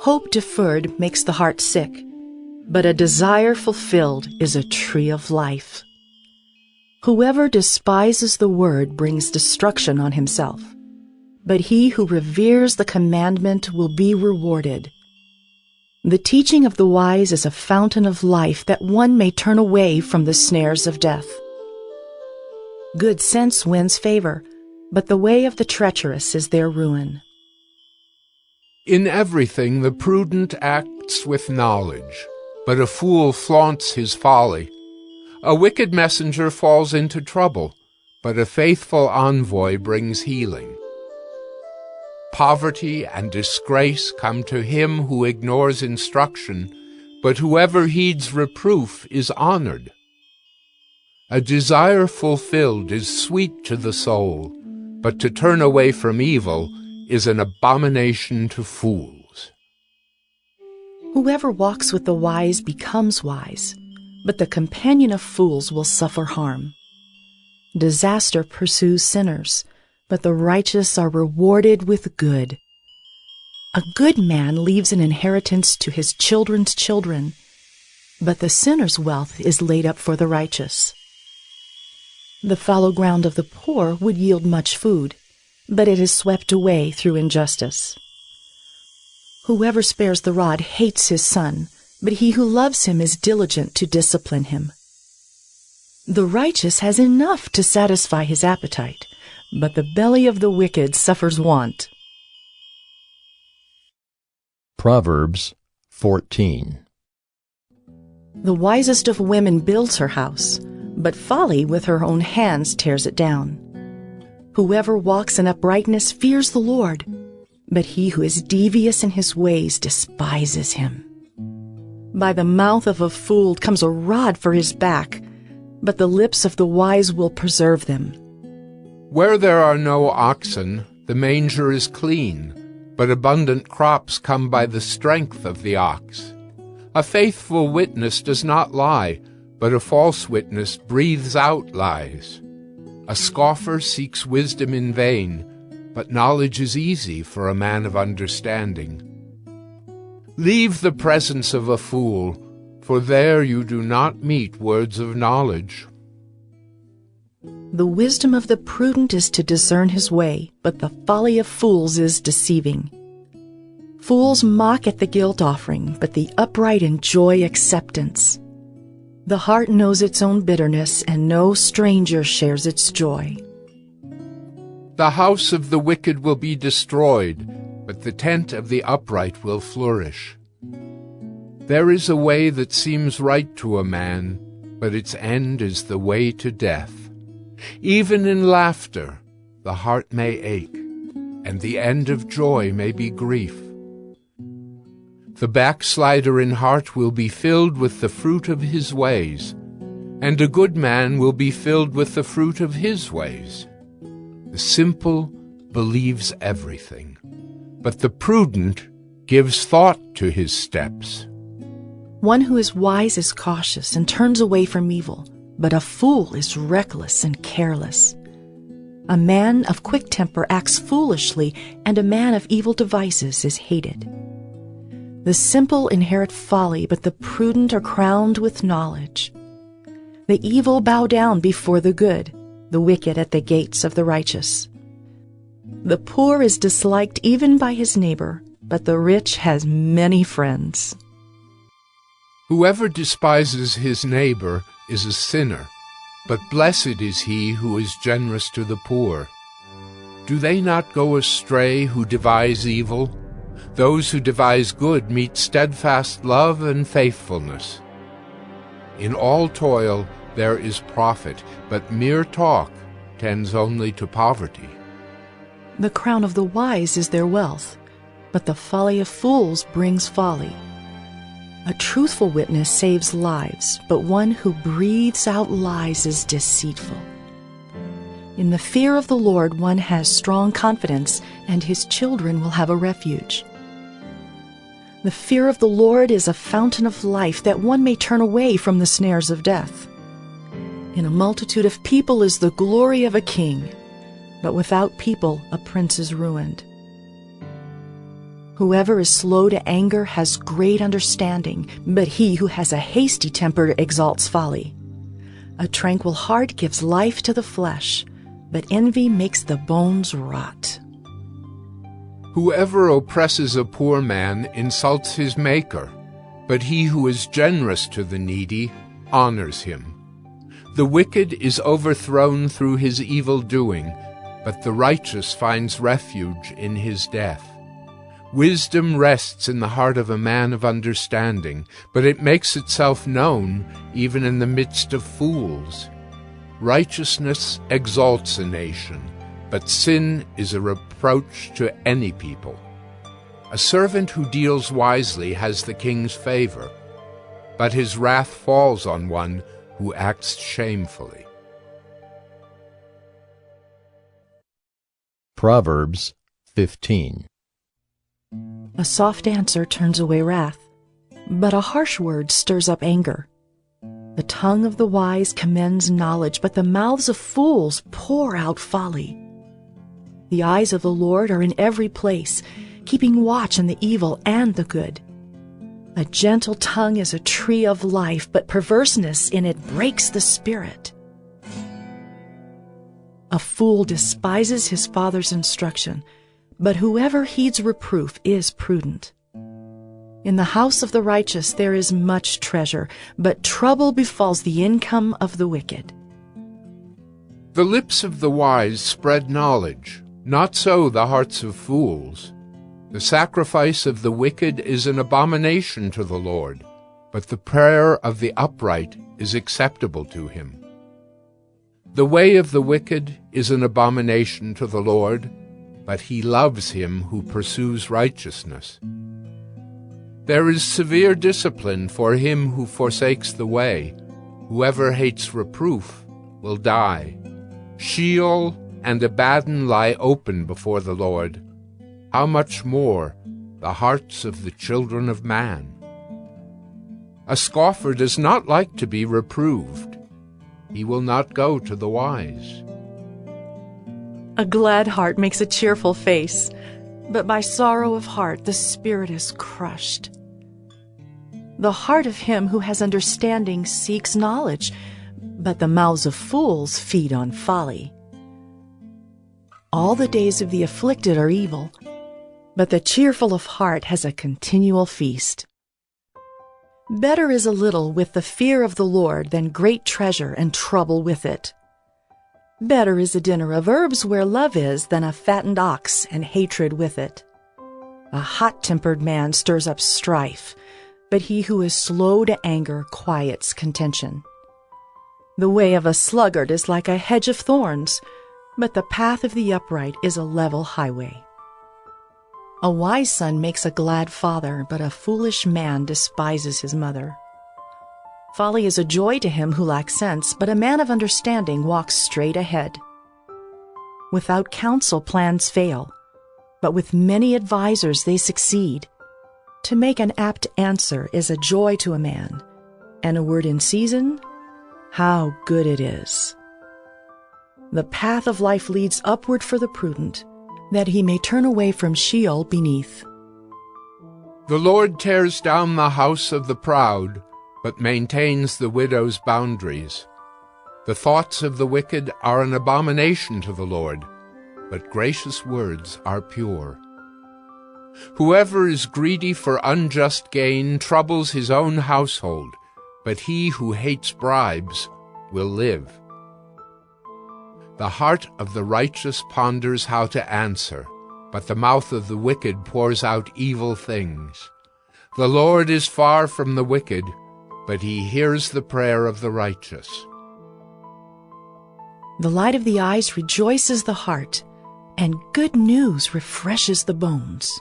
Hope deferred makes the heart sick, but a desire fulfilled is a tree of life. Whoever despises the word brings destruction on himself, but he who reveres the commandment will be rewarded. The teaching of the wise is a fountain of life, that one may turn away from the snares of death. Good sense wins favor, but the way of the treacherous is their ruin. In everything the prudent acts with knowledge, but a fool flaunts his folly. A wicked messenger falls into trouble, but a faithful envoy brings healing. Poverty and disgrace come to him who ignores instruction, but whoever heeds reproof is honored. A desire fulfilled is sweet to the soul, but to turn away from evil is an abomination to fools. Whoever walks with the wise becomes wise, but the companion of fools will suffer harm. Disaster pursues sinners, but the righteous are rewarded with good. A good man leaves an inheritance to his children's children, but the sinner's wealth is laid up for the righteous. The fallow ground of the poor would yield much food, but it is swept away through injustice. Whoever spares the rod hates his son, but he who loves him is diligent to discipline him. The righteous has enough to satisfy his appetite, but the belly of the wicked suffers want. Proverbs 14. The wisest of women builds her house, but folly with her own hands tears it down. Whoever walks in uprightness fears the Lord, but he who is devious in his ways despises him. By the mouth of a fool comes a rod for his back, but the lips of the wise will preserve them. Where there are no oxen, the manger is clean, but abundant crops come by the strength of the ox. A faithful witness does not lie, but a false witness breathes out lies. A scoffer seeks wisdom in vain, but knowledge is easy for a man of understanding. Leave the presence of a fool, for there you do not meet words of knowledge. The wisdom of the prudent is to discern his way, but the folly of fools is deceiving. Fools mock at the guilt offering, but the upright enjoy acceptance. The heart knows its own bitterness, and no stranger shares its joy. The house of the wicked will be destroyed, but the tent of the upright will flourish. There is a way that seems right to a man, but its end is the way to death. Even in laughter, the heart may ache, and the end of joy may be grief. The backslider in heart will be filled with the fruit of his ways, and a good man will be filled with the fruit of his ways. The simple believes everything, but the prudent gives thought to his steps. One who is wise is cautious and turns away from evil, but a fool is reckless and careless. A man of quick temper acts foolishly, and a man of evil devices is hated. The simple inherit folly, but the prudent are crowned with knowledge. The evil bow down before the good, the wicked at the gates of the righteous. The poor is disliked even by his neighbor, but the rich has many friends. Whoever despises his neighbor is a sinner, but blessed is he who is generous to the poor. Do they not go astray who devise evil? Those who devise good meet steadfast love and faithfulness. In all toil there is profit, but mere talk tends only to poverty. The crown of the wise is their wealth, but the folly of fools brings folly. A truthful witness saves lives, but one who breathes out lies is deceitful. In the fear of the Lord one has strong confidence, and his children will have a refuge. The fear of the Lord is a fountain of life, that one may turn away from the snares of death. In a multitude of people is the glory of a king, but without people a prince is ruined. Whoever is slow to anger has great understanding, but he who has a hasty temper exalts folly. A tranquil heart gives life to the flesh, but envy makes the bones rot. Whoever oppresses a poor man insults his Maker, but he who is generous to the needy honors him. The wicked is overthrown through his evil doing, but the righteous finds refuge in his death. Wisdom rests in the heart of a man of understanding, but it makes itself known even in the midst of fools. Righteousness exalts a nation, but sin is a reproach to any people. A servant who deals wisely has the king's favor, but his wrath falls on one who acts shamefully. Proverbs 15. A soft answer turns away wrath, but a harsh word stirs up anger. The tongue of the wise commends knowledge, but the mouths of fools pour out folly. The eyes of the Lord are in every place, keeping watch on the evil and the good. A gentle tongue is a tree of life, but perverseness in it breaks the spirit. A fool despises his father's instruction, but whoever heeds reproof is prudent. In the house of the righteous there is much treasure, but trouble befalls the income of the wicked. The lips of the wise spread knowledge, not so the hearts of fools. The sacrifice of the wicked is an abomination to the Lord, but the prayer of the upright is acceptable to him. The way of the wicked is an abomination to the Lord, but he loves him who pursues righteousness. There is severe discipline for him who forsakes the way. Whoever hates reproof will die. Sheol and Abaddon lie open before the Lord. How much more the hearts of the children of man? A scoffer does not like to be reproved. He will not go to the wise. A glad heart makes a cheerful face, but by sorrow of heart the spirit is crushed. The heart of him who has understanding seeks knowledge, but the mouths of fools feed on folly. All the days of the afflicted are evil, but the cheerful of heart has a continual feast. Better is a little with the fear of the Lord than great treasure and trouble with it. Better is a dinner of herbs where love is than a fattened ox and hatred with it. A hot-tempered man stirs up strife, but he who is slow to anger quiets contention. The way of a sluggard is like a hedge of thorns, but the path of the upright is a level highway. A wise son makes a glad father, but a foolish man despises his mother. Folly is a joy to him who lacks sense, but a man of understanding walks straight ahead. Without counsel plans fail, but with many advisers they succeed. To make an apt answer is a joy to a man, and a word in season, how good it is. The path of life leads upward for the prudent, that he may turn away from Sheol beneath. The Lord tears down the house of the proud, but maintains the widow's boundaries. The thoughts of the wicked are an abomination to the Lord, but gracious words are pure. Whoever is greedy for unjust gain troubles his own household, but he who hates bribes will live. The heart of the righteous ponders how to answer, but the mouth of the wicked pours out evil things. The Lord is far from the wicked, but he hears the prayer of the righteous. The light of the eyes rejoices the heart, and good news refreshes the bones.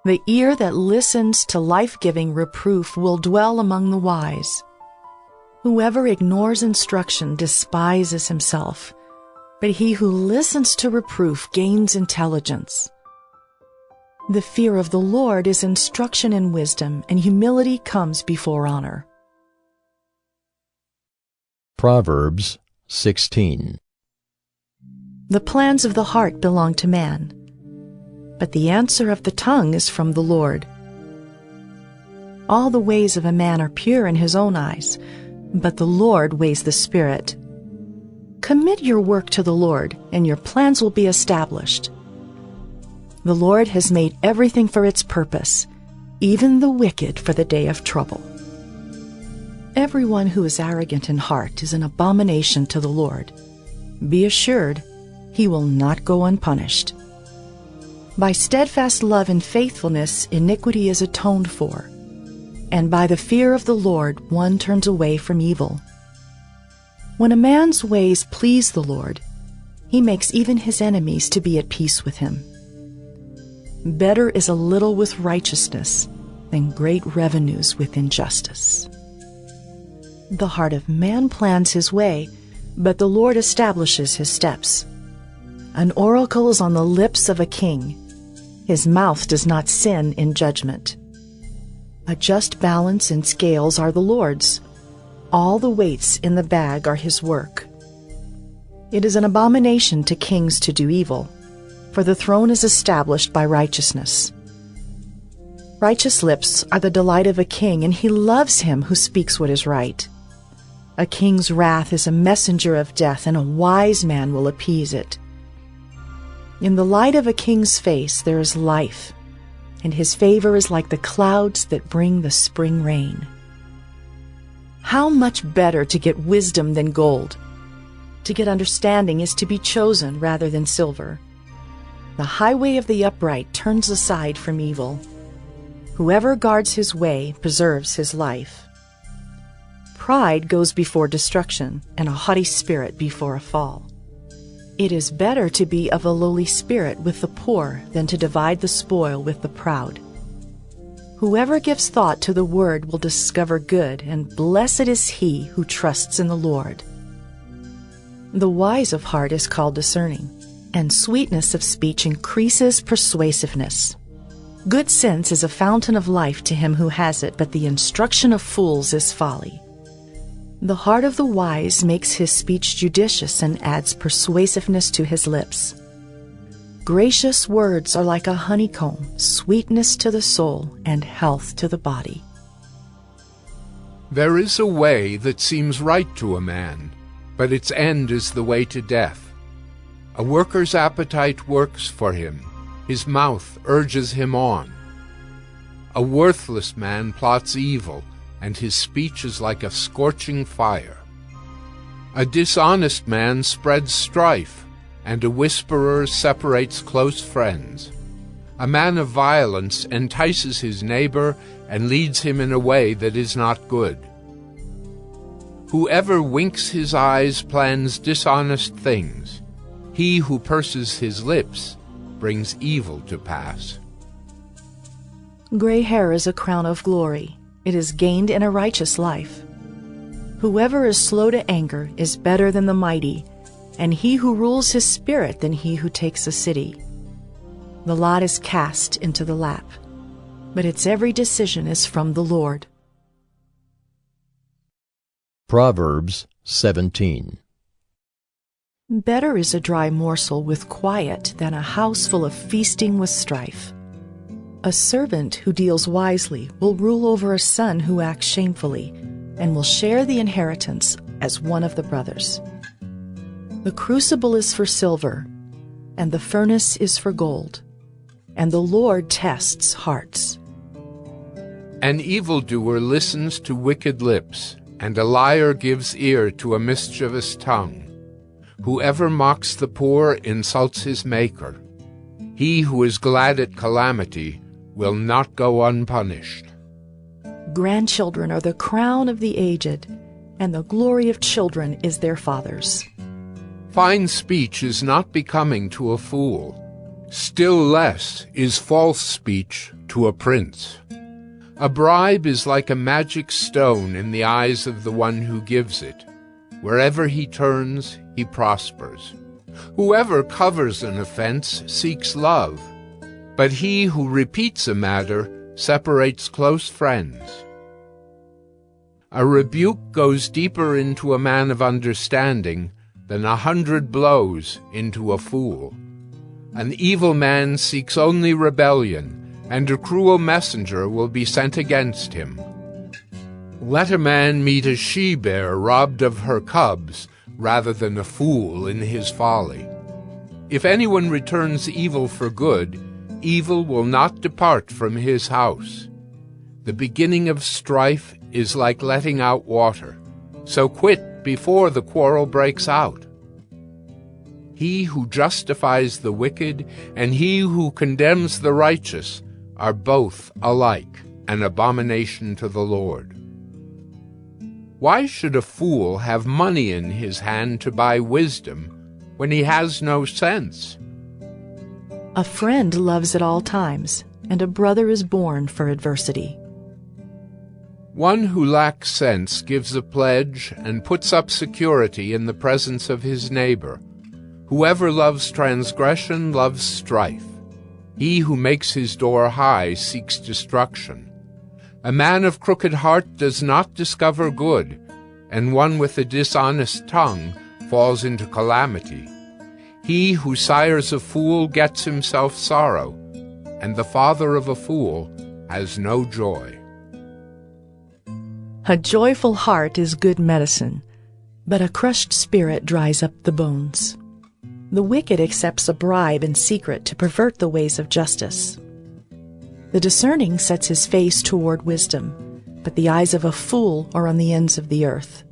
The ear that listens to life-giving reproof will dwell among the wise. Whoever ignores instruction despises himself, but he who listens to reproof gains intelligence. The fear of the Lord is instruction in wisdom, and humility comes before honor. Proverbs 16. The plans of the heart belong to man, but the answer of the tongue is from the Lord. All the ways of a man are pure in his own eyes, but the Lord weighs the spirit. Commit your work to the Lord, and your plans will be established. The Lord has made everything for its purpose, even the wicked for the day of trouble. Everyone who is arrogant in heart is an abomination to the Lord. Be assured, he will not go unpunished. By steadfast love and faithfulness, iniquity is atoned for, and by the fear of the Lord one turns away from evil. When a man's ways please the Lord, he makes even his enemies to be at peace with him. Better is a little with righteousness than great revenues with injustice. The heart of man plans his way, but the Lord establishes his steps. An oracle is on the lips of a king. His mouth does not sin in judgment. A just balance and scales are the Lord's. All the weights in the bag are his work. It is an abomination to kings to do evil, for the throne is established by righteousness. Righteous lips are the delight of a king, and he loves him who speaks what is right. A king's wrath is a messenger of death, and a wise man will appease it. In the light of a king's face there is life, and his favor is like the clouds that bring the spring rain. How much better to get wisdom than gold! To get understanding is to be chosen rather than silver. The highway of the upright turns aside from evil. Whoever guards his way preserves his life. Pride goes before destruction, and a haughty spirit before a fall. It is better to be of a lowly spirit with the poor than to divide the spoil with the proud. Whoever gives thought to the word will discover good, and blessed is he who trusts in the Lord. The wise of heart is called discerning, and sweetness of speech increases persuasiveness. Good sense is a fountain of life to him who has it, but the instruction of fools is folly. The heart of the wise makes his speech judicious and adds persuasiveness to his lips. Gracious words are like a honeycomb, sweetness to the soul and health to the body. There is a way that seems right to a man, but its end is the way to death. A worker's appetite works for him, his mouth urges him on. A worthless man plots evil, and his speech is like a scorching fire. A dishonest man spreads strife, and a whisperer separates close friends. A man of violence entices his neighbor and leads him in a way that is not good. Whoever winks his eyes plans dishonest things. He who purses his lips brings evil to pass. Gray hair is a crown of glory. It is gained in a righteous life. Whoever is slow to anger is better than the mighty, and he who rules his spirit than he who takes a city. The lot is cast into the lap, but its every decision is from the Lord. Proverbs 17. Better is a dry morsel with quiet than a house full of feasting with strife. A servant who deals wisely will rule over a son who acts shamefully, and will share the inheritance as one of the brothers. The crucible is for silver, and the furnace is for gold, and the Lord tests hearts. An evildoer listens to wicked lips, and a liar gives ear to a mischievous tongue. Whoever mocks the poor insults his Maker. He who is glad at calamity will not go unpunished. Grandchildren are the crown of the aged, and the glory of children is their fathers. Fine speech is not becoming to a fool. Still less is false speech to a prince. A bribe is like a magic stone in the eyes of the one who gives it. Wherever he turns, he prospers. Whoever covers an offense seeks love, but he who repeats a matter separates close friends. A rebuke goes deeper into a man of understanding than 100 blows into a fool. An evil man seeks only rebellion, and a cruel messenger will be sent against him. Let a man meet a she-bear robbed of her cubs, rather than a fool in his folly. If anyone returns evil for good, evil will not depart from his house. The beginning of strife is like letting out water, so quit before the quarrel breaks out. He who justifies the wicked and he who condemns the righteous are both alike an abomination to the Lord. Why should a fool have money in his hand to buy wisdom when he has no sense? A friend loves at all times, and a brother is born for adversity. One who lacks sense gives a pledge and puts up security in the presence of his neighbor. Whoever loves transgression loves strife. He who makes his door high seeks destruction. A man of crooked heart does not discover good, and one with a dishonest tongue falls into calamity. He who sires a fool gets himself sorrow, and the father of a fool has no joy. A joyful heart is good medicine, but a crushed spirit dries up the bones. The wicked accepts a bribe in secret to pervert the ways of justice. The discerning sets his face toward wisdom, but the eyes of a fool are on the ends of the earth.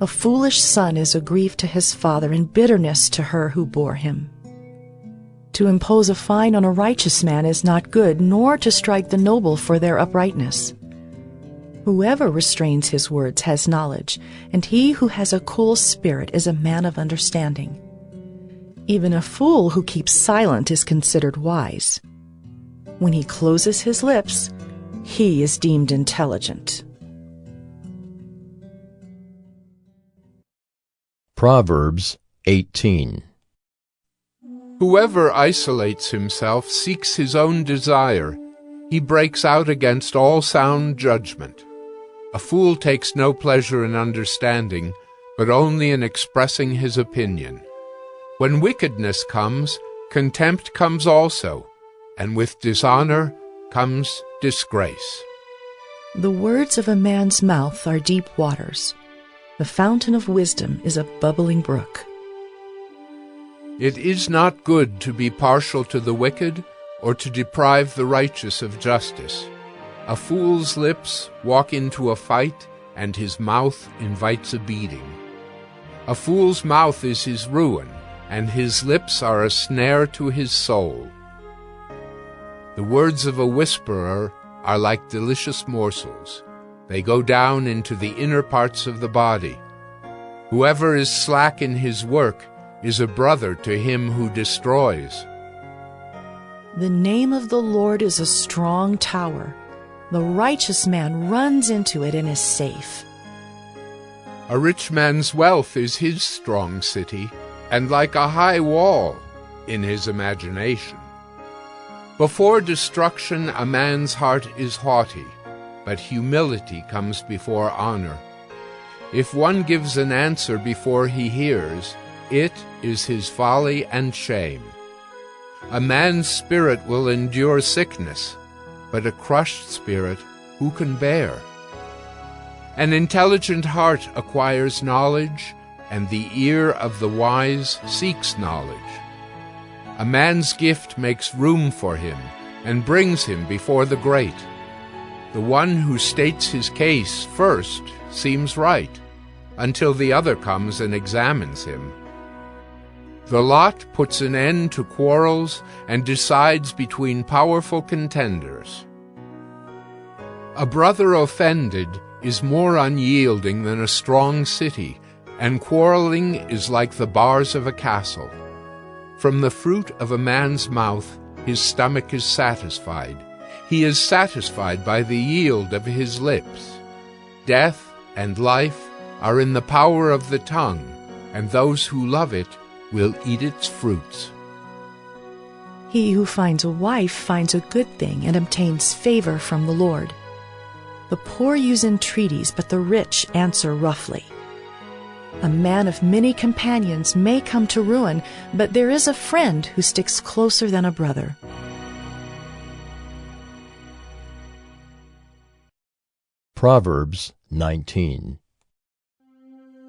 A foolish son is a grief to his father and bitterness to her who bore him. To impose a fine on a righteous man is not good, nor to strike the noble for their uprightness. Whoever restrains his words has knowledge, and he who has a cool spirit is a man of understanding. Even a fool who keeps silent is considered wise. When he closes his lips, he is deemed intelligent. Proverbs 18. Whoever isolates himself seeks his own desire. He breaks out against all sound judgment. A fool takes no pleasure in understanding, but only in expressing his opinion. When wickedness comes, contempt comes also, and with dishonor comes disgrace. The words of a man's mouth are deep waters. The fountain of wisdom is a bubbling brook. It is not good to be partial to the wicked or to deprive the righteous of justice. A fool's lips walk into a fight, and his mouth invites a beating. A fool's mouth is his ruin, and his lips are a snare to his soul. The words of a whisperer are like delicious morsels. They go down into the inner parts of the body. Whoever is slack in his work is a brother to him who destroys. The name of the Lord is a strong tower. The righteous man runs into it and is safe. A rich man's wealth is his strong city, and like a high wall in his imagination. Before destruction a man's heart is haughty, but humility comes before honor. If one gives an answer before he hears, it is his folly and shame. A man's spirit will endure sickness, but a crushed spirit who can bear? An intelligent heart acquires knowledge, and the ear of the wise seeks knowledge. A man's gift makes room for him and brings him before the great. The one who states his case first seems right, until the other comes and examines him. The lot puts an end to quarrels and decides between powerful contenders. A brother offended is more unyielding than a strong city, and quarreling is like the bars of a castle. From the fruit of a man's mouth his stomach is satisfied. He is satisfied by the yield of his lips. Death and life are in the power of the tongue, and those who love it will eat its fruits. He who finds a wife finds a good thing and obtains favor from the Lord. The poor use entreaties, but the rich answer roughly. A man of many companions may come to ruin, but there is a friend who sticks closer than a brother. Proverbs 19.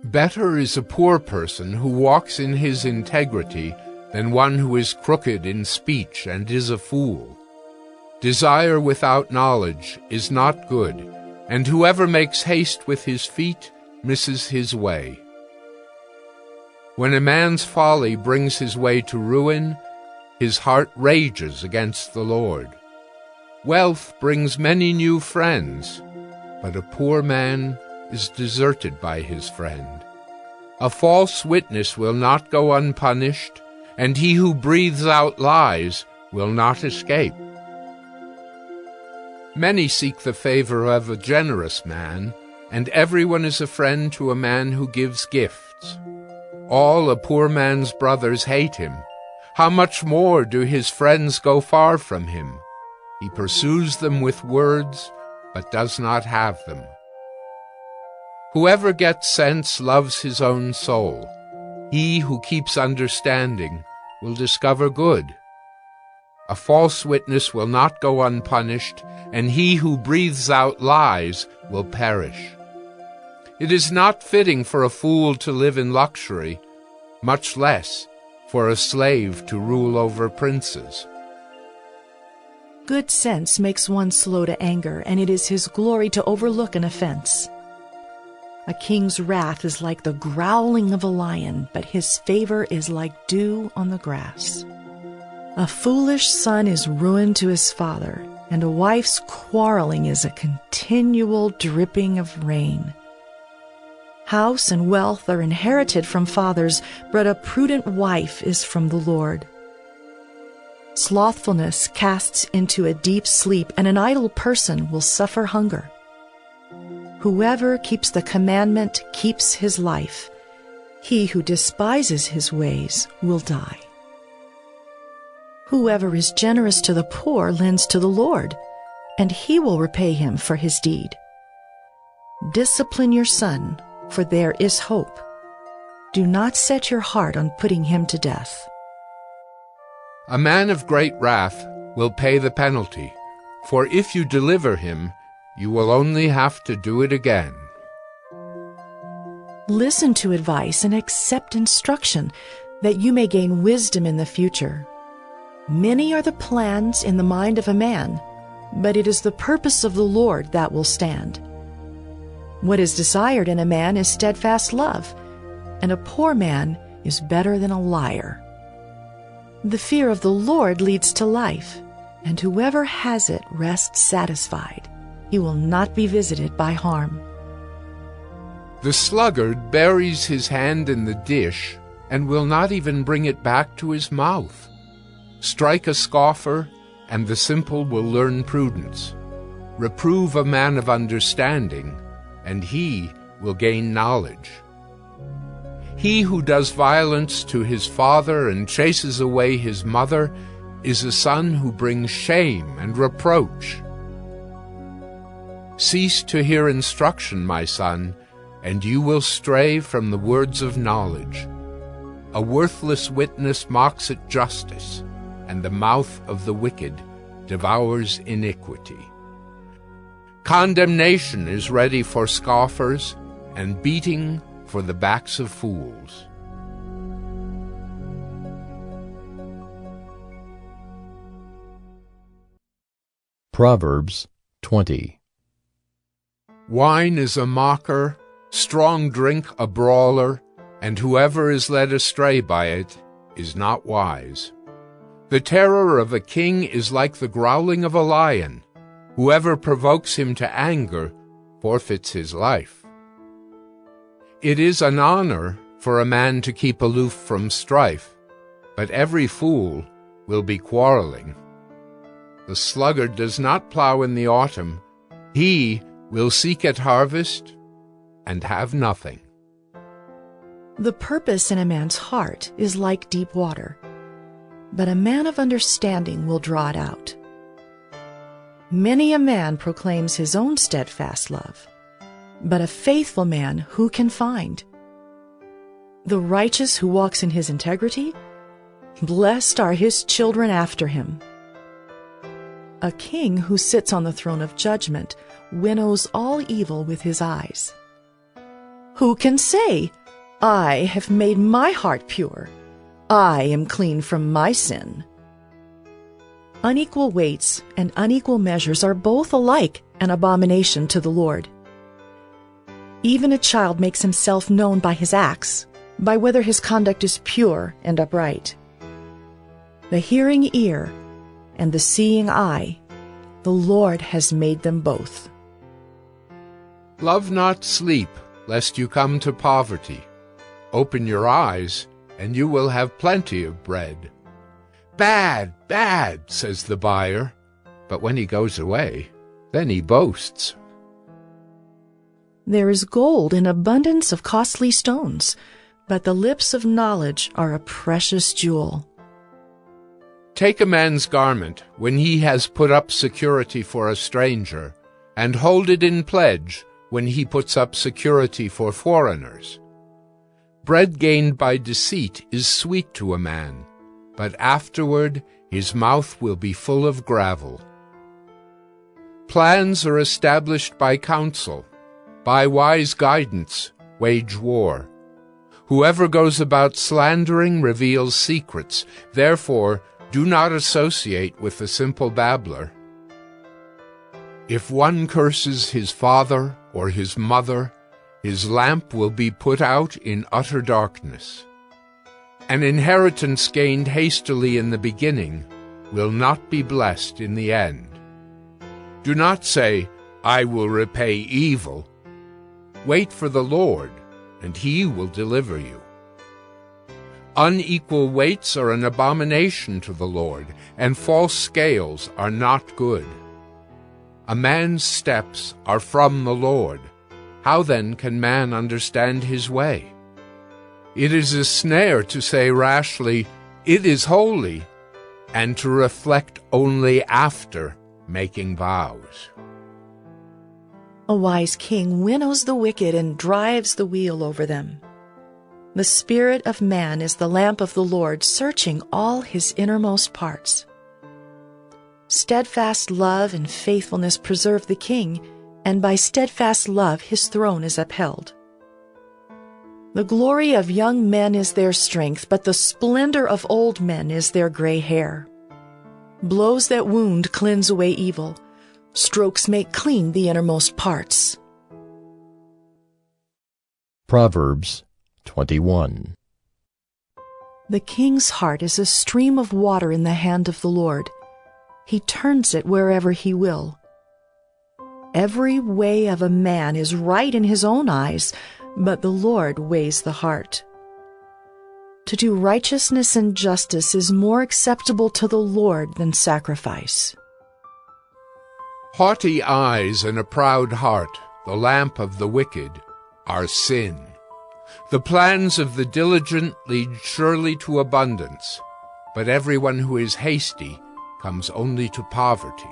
Better is a poor person who walks in his integrity than one who is crooked in speech and is a fool. Desire without knowledge is not good, and whoever makes haste with his feet misses his way. When a man's folly brings his way to ruin, his heart rages against the Lord. Wealth brings many new friends, but a poor man is deserted by his friend. A false witness will not go unpunished, and he who breathes out lies will not escape. Many seek the favor of a generous man, and everyone is a friend to a man who gives gifts. All a poor man's brothers hate him. How much more do his friends go far from him? He pursues them with words, but does not have them. Whoever gets sense loves his own soul. He who keeps understanding will discover good. A false witness will not go unpunished, and he who breathes out lies will perish. It is not fitting for a fool to live in luxury, much less for a slave to rule over princes. Good sense makes one slow to anger, and it is his glory to overlook an offense. A king's wrath is like the growling of a lion, but his favor is like dew on the grass. A foolish son is ruin to his father, and a wife's quarreling is a continual dripping of rain. House and wealth are inherited from fathers, but a prudent wife is from the Lord. Slothfulness casts into a deep sleep, and an idle person will suffer hunger. Whoever keeps the commandment keeps his life. He who despises his ways will die. Whoever is generous to the poor lends to the Lord, and he will repay him for his deed. Discipline your son, for there is hope. Do not set your heart on putting him to death. A man of great wrath will pay the penalty, for if you deliver him, you will only have to do it again. Listen to advice and accept instruction, that you may gain wisdom in the future. Many are the plans in the mind of a man, but it is the purpose of the Lord that will stand. What is desired in a man is steadfast love, and a poor man is better than a liar. The fear of the Lord leads to life, and whoever has it rests satisfied. He will not be visited by harm. The sluggard buries his hand in the dish and will not even bring it back to his mouth. Strike a scoffer, and the simple will learn prudence. Reprove a man of understanding, and he will gain knowledge. He who does violence to his father and chases away his mother is a son who brings shame and reproach. Cease to hear instruction, my son, and you will stray from the words of knowledge. A worthless witness mocks at justice, and the mouth of the wicked devours iniquity. Condemnation is ready for scoffers, and beating for the backs of fools. Proverbs 20. Wine is a mocker, strong drink a brawler, and whoever is led astray by it is not wise. The terror of a king is like the growling of a lion. Whoever provokes him to anger forfeits his life. It is an honor for a man to keep aloof from strife, but every fool will be quarreling. The sluggard does not plow in the autumn. He will seek at harvest and have nothing. The purpose in a man's heart is like deep water, but a man of understanding will draw it out. Many a man proclaims his own steadfast love, but a faithful man who can find? The righteous who walks in his integrity, blessed are his children after him. A king who sits on the throne of judgment winnows all evil with his eyes. Who can say, I have made my heart pure. I am clean from my sin. Unequal weights and unequal measures are both alike an abomination to the Lord. Even a child makes himself known by his acts, by whether his conduct is pure and upright. The hearing ear and the seeing eye, the Lord has made them both. Love not sleep, lest you come to poverty. Open your eyes, and you will have plenty of bread. Bad, bad, says the buyer, but when he goes away, then he boasts. There is gold in abundance of costly stones, but the lips of knowledge are a precious jewel. Take a man's garment when he has put up security for a stranger, and hold it in pledge when he puts up security for foreigners. Bread gained by deceit is sweet to a man, but afterward his mouth will be full of gravel. Plans are established by counsel. By wise guidance wage war. Whoever goes about slandering reveals secrets. Therefore, do not associate with the simple babbler. If one curses his father or his mother, his lamp will be put out in utter darkness. An inheritance gained hastily in the beginning will not be blessed in the end. Do not say, I will repay evil. Wait for the Lord, and he will deliver you. Unequal weights are an abomination to the Lord, and false scales are not good. A man's steps are from the Lord. How then can man understand his way? It is a snare to say rashly, it is holy, and to reflect only after making vows. A wise king winnows the wicked and drives the wheel over them. The spirit of man is the lamp of the Lord, searching all his innermost parts. Steadfast love and faithfulness preserve the king, and by steadfast love his throne is upheld. The glory of young men is their strength, but the splendor of old men is their gray hair. Blows that wound cleanse away evil. Strokes make clean the innermost parts. Proverbs 21. The king's heart is a stream of water in the hand of the Lord. He turns it wherever he will. Every way of a man is right in his own eyes, but the Lord weighs the heart. To do righteousness and justice is more acceptable to the Lord than sacrifice. Haughty eyes and a proud heart, the lamp of the wicked, are sin. The plans of the diligent lead surely to abundance, but everyone who is hasty comes only to poverty.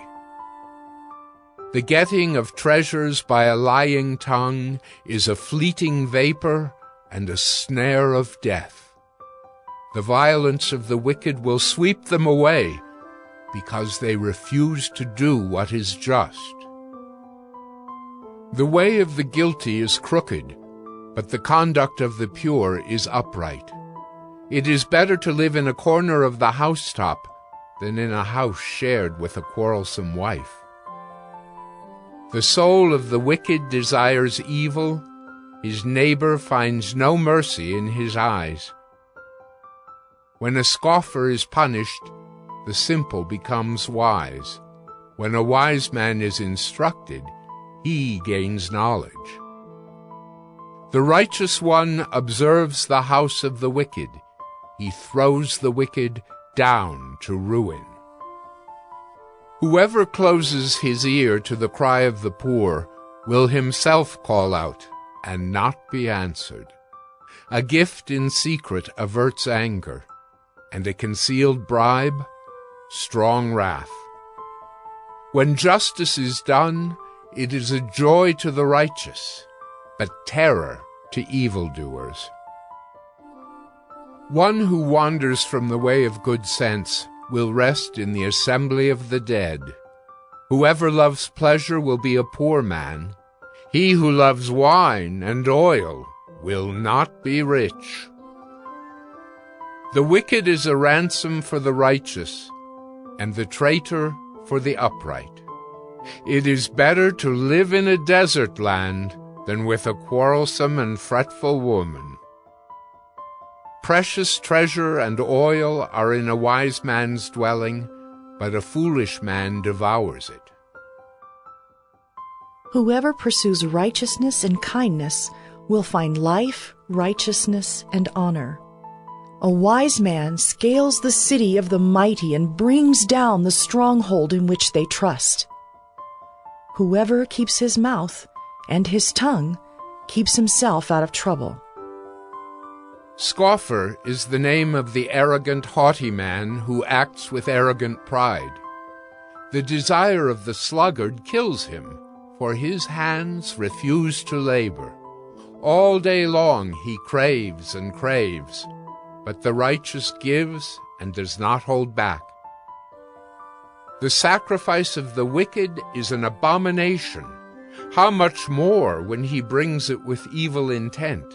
The getting of treasures by a lying tongue is a fleeting vapor and a snare of death. The violence of the wicked will sweep them away, because they refuse to do what is just. The way of the guilty is crooked, but the conduct of the pure is upright. It is better to live in a corner of the housetop than in a house shared with a quarrelsome wife. The soul of the wicked desires evil. His neighbor finds no mercy in his eyes. When a scoffer is punished, the simple becomes wise. When a wise man is instructed, he gains knowledge. The righteous one observes the house of the wicked. He throws the wicked down to ruin. Whoever closes his ear to the cry of the poor will himself call out and not be answered. A gift in secret averts anger, and a concealed bribe, strong wrath. When justice is done, it is a joy to the righteous, but terror to evildoers. One who wanders from the way of good sense will rest in the assembly of the dead. Whoever loves pleasure will be a poor man. He who loves wine and oil will not be rich. The wicked is a ransom for the righteous, and the traitor for the upright. It is better to live in a desert land than with a quarrelsome and fretful woman. Precious treasure and oil are in a wise man's dwelling, but a foolish man devours it. Whoever pursues righteousness and kindness will find life, righteousness, and honor. A wise man scales the city of the mighty and brings down the stronghold in which they trust. Whoever keeps his mouth and his tongue keeps himself out of trouble. Scoffer is the name of the arrogant, haughty man who acts with arrogant pride. The desire of the sluggard kills him, for his hands refuse to labor. All day long he craves and craves, but the righteous gives and does not hold back. The sacrifice of the wicked is an abomination. How much more when he brings it with evil intent?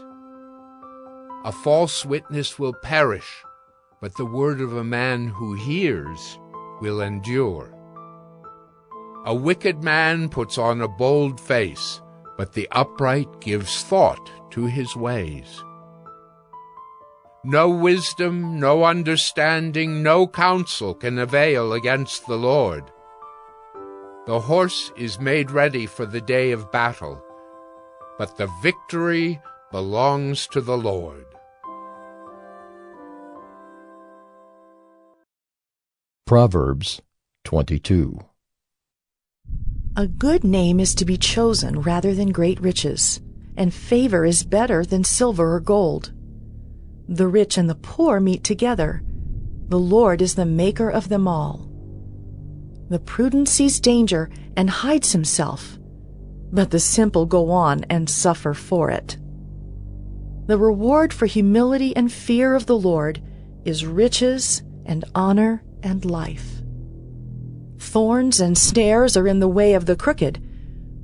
A false witness will perish, but the word of a man who hears will endure. A wicked man puts on a bold face, but the upright gives thought to his ways. No wisdom, no understanding, no counsel can avail against the Lord. The horse is made ready for the day of battle, but the victory belongs to the Lord. Proverbs 22. A good name is to be chosen rather than great riches, and favor is better than silver or gold. The rich and the poor meet together. The Lord is the maker of them all. The prudent sees danger and hides himself, but the simple go on and suffer for it. The reward for humility and fear of the Lord is riches and honor and life. Thorns and snares are in the way of the crooked.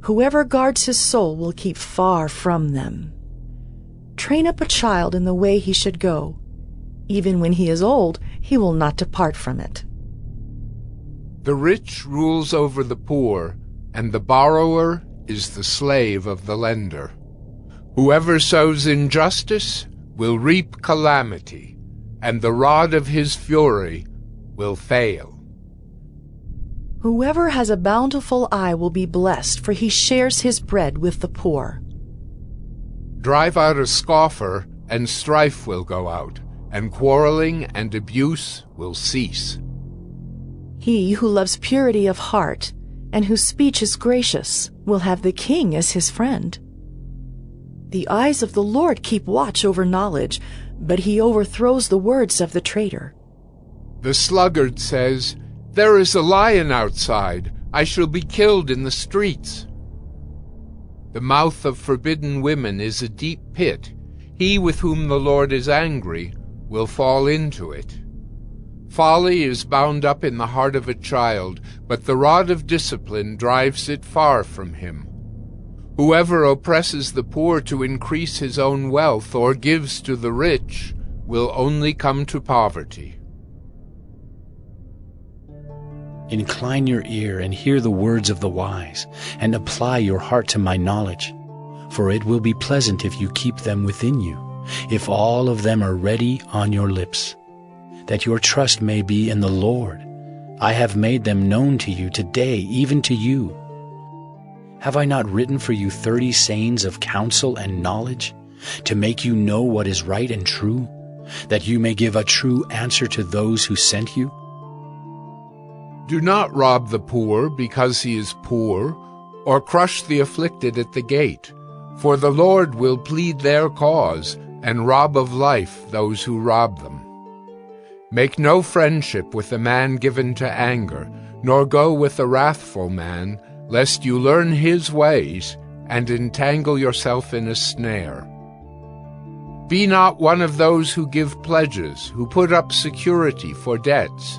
Whoever guards his soul will keep far from them. Train up a child in the way he should go. Even when he is old, he will not depart from it. The rich rules over the poor, and the borrower is the slave of the lender. Whoever sows injustice will reap calamity, and the rod of his fury will fail. Whoever has a bountiful eye will be blessed, for he shares his bread with the poor. Drive out a scoffer, and strife will go out, and quarreling and abuse will cease. He who loves purity of heart, and whose speech is gracious, will have the king as his friend. The eyes of the Lord keep watch over knowledge, but he overthrows the words of the traitor. The sluggard says, "There is a lion outside. I shall be killed in the streets." The mouth of forbidden women is a deep pit. He with whom the Lord is angry will fall into it. Folly is bound up in the heart of a child, but the rod of discipline drives it far from him. Whoever oppresses the poor to increase his own wealth or gives to the rich will only come to poverty. Incline your ear and hear the words of the wise, and apply your heart to my knowledge. For it will be pleasant if you keep them within you, if all of them are ready on your lips, that your trust may be in the Lord. I have made them known to you today, even to you. Have I not written for you 30 sayings of counsel and knowledge, to make you know what is right and true, that you may give a true answer to those who sent you? Do not rob the poor because he is poor, or crush the afflicted at the gate, for the Lord will plead their cause and rob of life those who rob them. Make no friendship with a man given to anger, nor go with a wrathful man, lest you learn his ways and entangle yourself in a snare. Be not one of those who give pledges, who put up security for debts.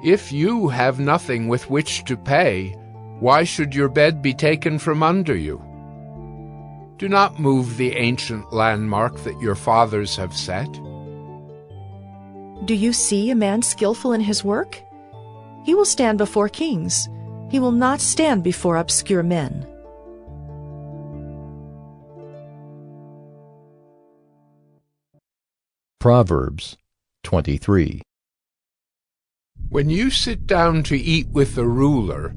If you have nothing with which to pay, why should your bed be taken from under you? Do not move the ancient landmark that your fathers have set. Do you see a man skillful in his work? He will stand before kings. He will not stand before obscure men. Proverbs 23. When you sit down to eat with the ruler,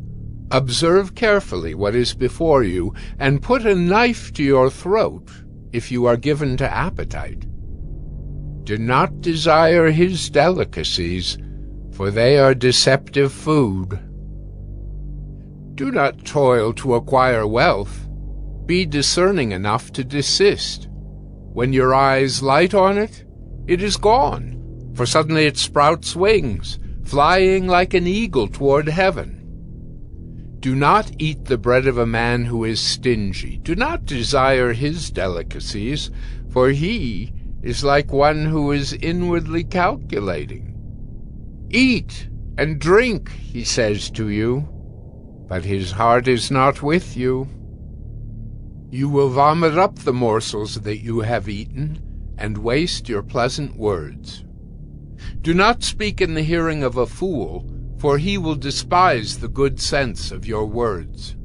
observe carefully what is before you, and put a knife to your throat if you are given to appetite. Do not desire his delicacies, for they are deceptive food. Do not toil to acquire wealth. Be discerning enough to desist. When your eyes light on it, it is gone, for suddenly it sprouts wings, flying like an eagle toward heaven. Do not eat the bread of a man who is stingy. Do not desire his delicacies, for he is like one who is inwardly calculating. Eat and drink, he says to you, but his heart is not with you. You will vomit up the morsels that you have eaten, and waste your pleasant words. Do not speak in the hearing of a fool, for he will despise the good sense of your words.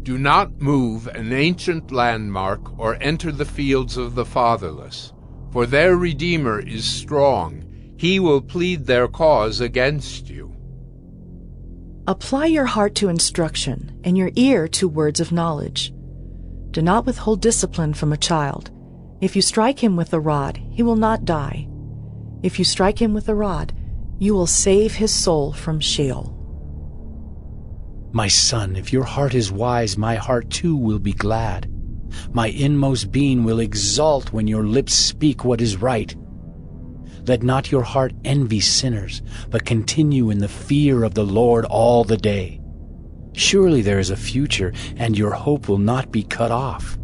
Do not move an ancient landmark or enter the fields of the fatherless, for their Redeemer is strong. He will plead their cause against you. Apply your heart to instruction and your ear to words of knowledge. Do not withhold discipline from a child. If you strike him with a rod, he will not die. If you strike him with a rod, you will save his soul from Sheol. My son, if your heart is wise, my heart too will be glad. My inmost being will exult when your lips speak what is right. Let not your heart envy sinners, but continue in the fear of the Lord all the day. Surely there is a future, and your hope will not be cut off.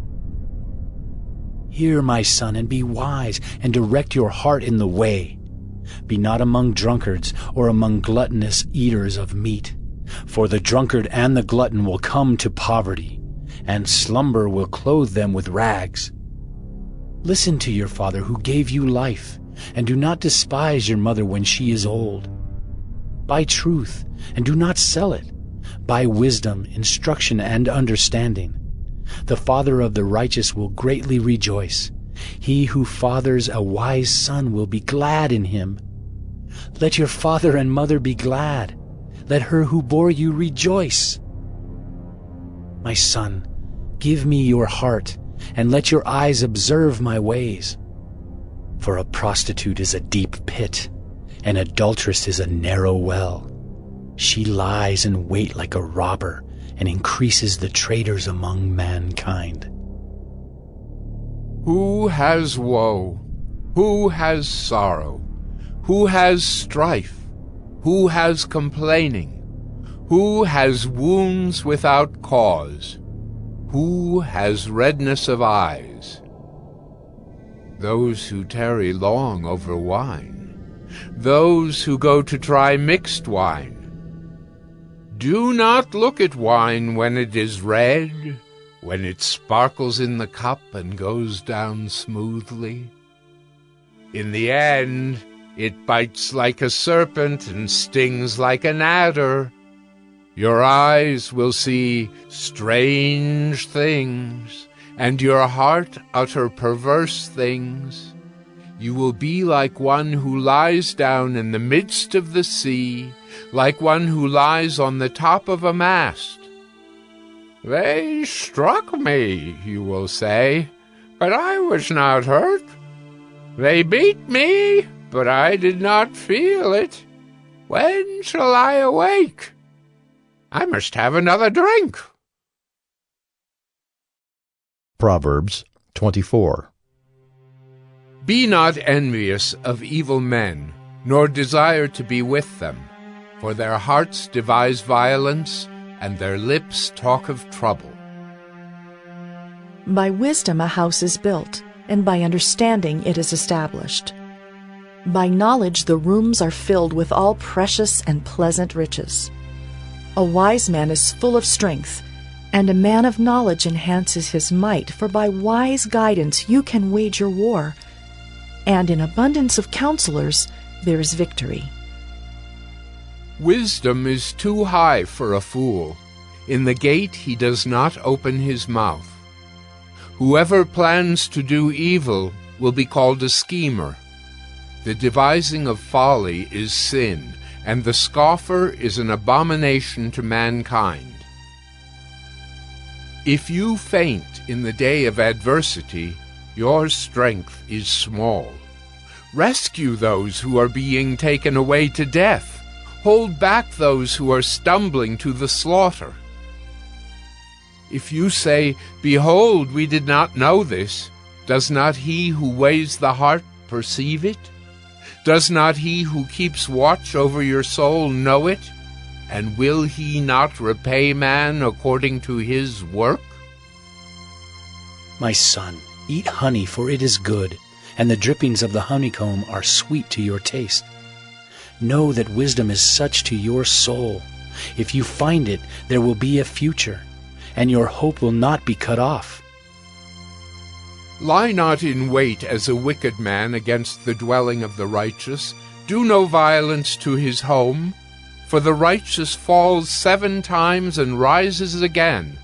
Hear, my son, and be wise, and direct your heart in the way. Be not among drunkards, or among gluttonous eaters of meat. For the drunkard and the glutton will come to poverty, and slumber will clothe them with rags. Listen to your father who gave you life, and do not despise your mother when she is old. Buy truth, and do not sell it. Buy wisdom, instruction, and understanding. The father of the righteous will greatly rejoice. He who fathers a wise son will be glad in him. Let your father and mother be glad. Let her who bore you rejoice. My son, give me your heart, and let your eyes observe my ways. For a prostitute is a deep pit, an adulteress is a narrow well. She lies in wait like a robber, and increases the traitors among mankind. Who has woe? Who has sorrow? Who has strife? Who has complaining? Who has wounds without cause? Who has redness of eyes? Those who tarry long over wine, those who go to try mixed wine. Do not look at wine when it is red, when it sparkles in the cup and goes down smoothly. In the end, it bites like a serpent and stings like an adder. Your eyes will see strange things, and your heart utter perverse things. You will be like one who lies down in the midst of the sea, like one who lies on the top of a mast. They struck me, you will say, but I was not hurt. They beat me, but I did not feel it. When shall I awake? I must have another drink. Proverbs 24. Be not envious of evil men, nor desire to be with them, for their hearts devise violence, and their lips talk of trouble. By wisdom a house is built, and by understanding it is established. By knowledge the rooms are filled with all precious and pleasant riches. A wise man is full of strength, and a man of knowledge enhances his might, for by wise guidance you can wage your war, and in abundance of counselors there is victory. Wisdom is too high for a fool. In the gate he does not open his mouth. Whoever plans to do evil will be called a schemer. The devising of folly is sin, and the scoffer is an abomination to mankind. If you faint in the day of adversity, your strength is small. Rescue those who are being taken away to death. Hold back those who are stumbling to the slaughter. If you say, "Behold, we did not know this," does not he who weighs the heart perceive it? Does not he who keeps watch over your soul know it? And will he not repay man according to his work? My son, eat honey, for it is good, and the drippings of the honeycomb are sweet to your taste. Know that wisdom is such to your soul. If you find it, there will be a future, and your hope will not be cut off. Lie not in wait as a wicked man against the dwelling of the righteous. Do no violence to his home. For the righteous falls 7 times and rises again,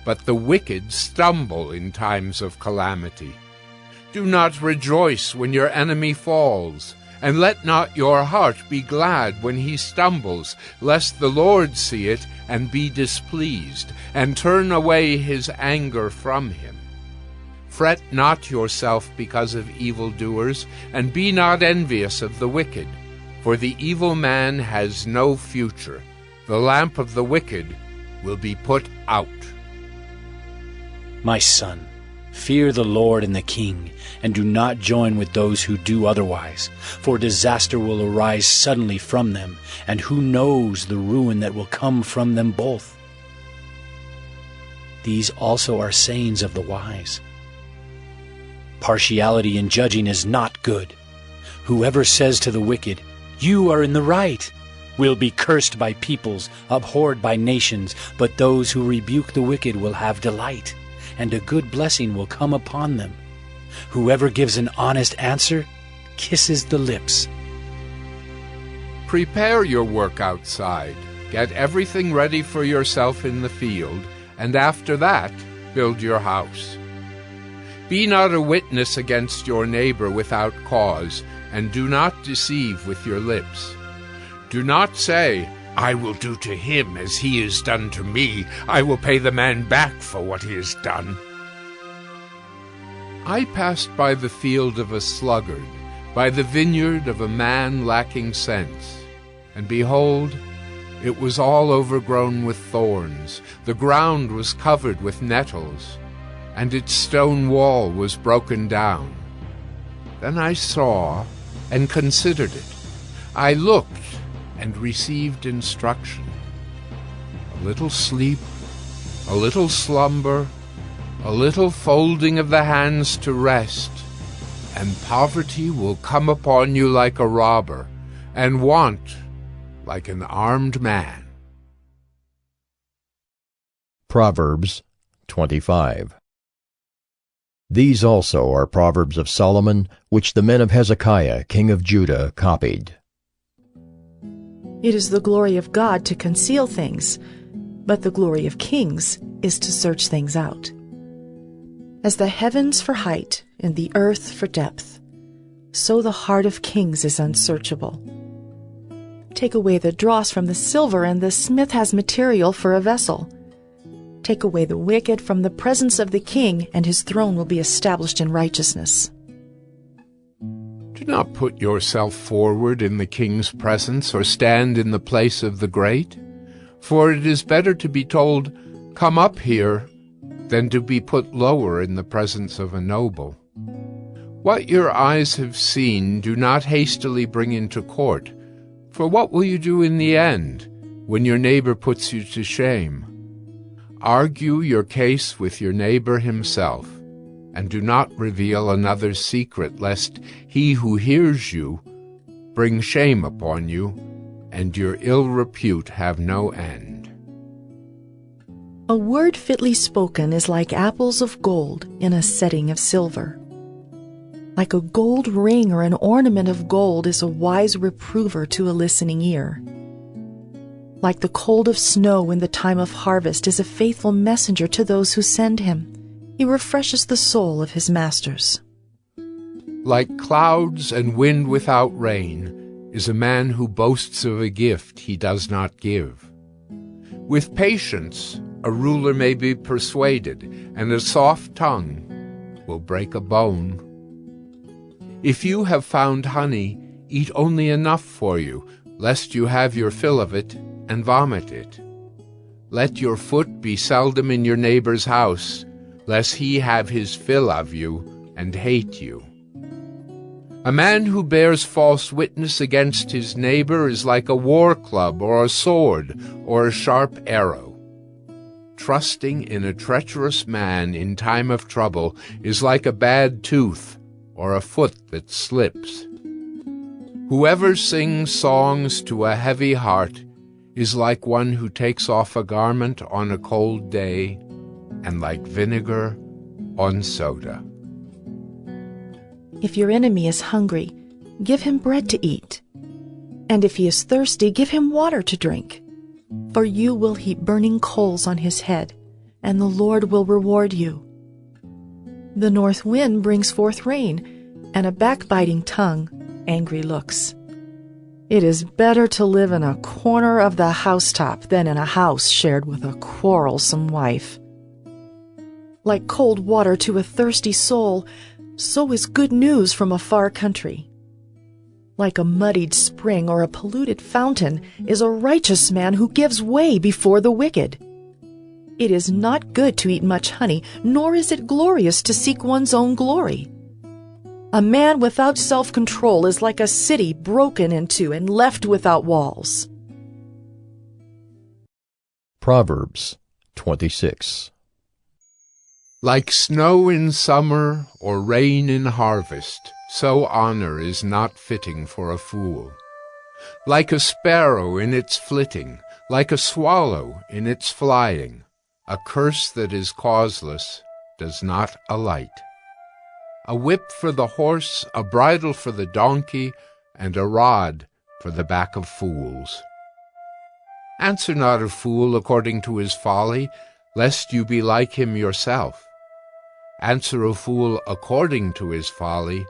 but the wicked stumble in times of calamity. Do not rejoice when your enemy falls, and let not your heart be glad when he stumbles, lest the Lord see it and be displeased, and turn away his anger from him. Fret not yourself because of evildoers, and be not envious of the wicked, for the evil man has no future. The lamp of the wicked will be put out. My son, fear the Lord and the king, and do not join with those who do otherwise, for disaster will arise suddenly from them, and who knows the ruin that will come from them both. These also are sayings of the wise. Partiality in judging is not good. Whoever says to the wicked, "You are in the right," will be cursed by peoples, abhorred by nations, but those who rebuke the wicked will have delight, and a good blessing will come upon them. Whoever gives an honest answer kisses the lips. Prepare your work outside. Get everything ready for yourself in the field, and after that, build your house. Be not a witness against your neighbor without cause, and do not deceive with your lips. Do not say, "I will do to him as he has done to me. I will pay the man back for what he has done." I passed by the field of a sluggard, by the vineyard of a man lacking sense, and behold, it was all overgrown with thorns. The ground was covered with nettles, and its stone wall was broken down. Then I saw and considered it. I looked and received instruction. A little sleep, a little slumber, a little folding of the hands to rest, and poverty will come upon you like a robber, and want like an armed man. Proverbs 25. These also are Proverbs of Solomon, which the men of Hezekiah, king of Judah, copied. It is the glory of God to conceal things, but the glory of kings is to search things out. As the heavens for height and the earth for depth, so the heart of kings is unsearchable. Take away the dross from the silver, and the smith has material for a vessel. Take away the wicked from the presence of the king, and his throne will be established in righteousness. Do not put yourself forward in the king's presence, or stand in the place of the great, for it is better to be told, "Come up here," than to be put lower in the presence of a noble. What your eyes have seen do not hastily bring into court, for what will you do in the end, when your neighbor puts you to shame? Argue your case with your neighbor himself, and do not reveal another's secret, lest he who hears you bring shame upon you, and your ill repute have no end. A word fitly spoken is like apples of gold in a setting of silver. Like a gold ring or an ornament of gold is a wise reprover to a listening ear. Like the cold of snow in the time of harvest is a faithful messenger to those who send him. He refreshes the soul of his masters. Like clouds and wind without rain is a man who boasts of a gift he does not give. With patience a ruler may be persuaded, and a soft tongue will break a bone. If you have found honey, eat only enough for you, lest you have your fill of it and vomit it. Let your foot be seldom in your neighbor's house, lest he have his fill of you and hate you. A man who bears false witness against his neighbor is like a war club or a sword or a sharp arrow. Trusting in a treacherous man in time of trouble is like a bad tooth or a foot that slips. Whoever sings songs to a heavy heart is like one who takes off a garment on a cold day, and like vinegar on soda. If your enemy is hungry, give him bread to eat. And if he is thirsty, give him water to drink. For you will heap burning coals on his head, and the Lord will reward you. The north wind brings forth rain, and a backbiting tongue, angry looks. It is better to live in a corner of the housetop than in a house shared with a quarrelsome wife. Like cold water to a thirsty soul, so is good news from a far country. Like a muddied spring or a polluted fountain is a righteous man who gives way before the wicked. It is not good to eat much honey, nor is it glorious to seek one's own glory. A man without self-control is like a city broken into and left without walls. Proverbs 26. Like snow in summer or rain in harvest, so honor is not fitting for a fool. Like a sparrow in its flitting, like a swallow in its flying, a curse that is causeless does not alight. A whip for the horse, a bridle for the donkey, and a rod for the back of fools. Answer not a fool according to his folly, lest you be like him yourself. Answer a fool according to his folly,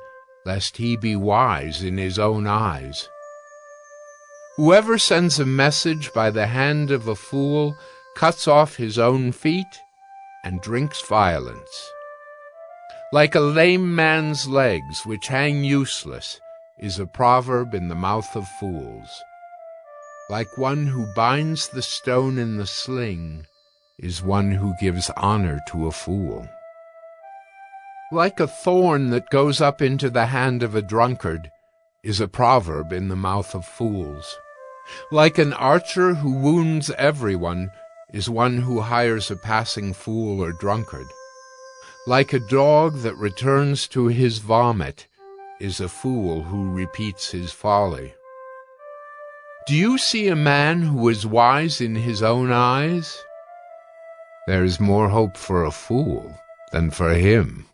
lest he be wise in his own eyes. Whoever sends a message by the hand of a fool cuts off his own feet and drinks violence. Like a lame man's legs, which hang useless, is a proverb in the mouth of fools. Like one who binds the stone in the sling is one who gives honor to a fool. Like a thorn that goes up into the hand of a drunkard is a proverb in the mouth of fools. Like an archer who wounds everyone is one who hires a passing fool or drunkard. Like a dog that returns to his vomit is a fool who repeats his folly. Do you see a man who is wise in his own eyes? There is more hope for a fool than for him.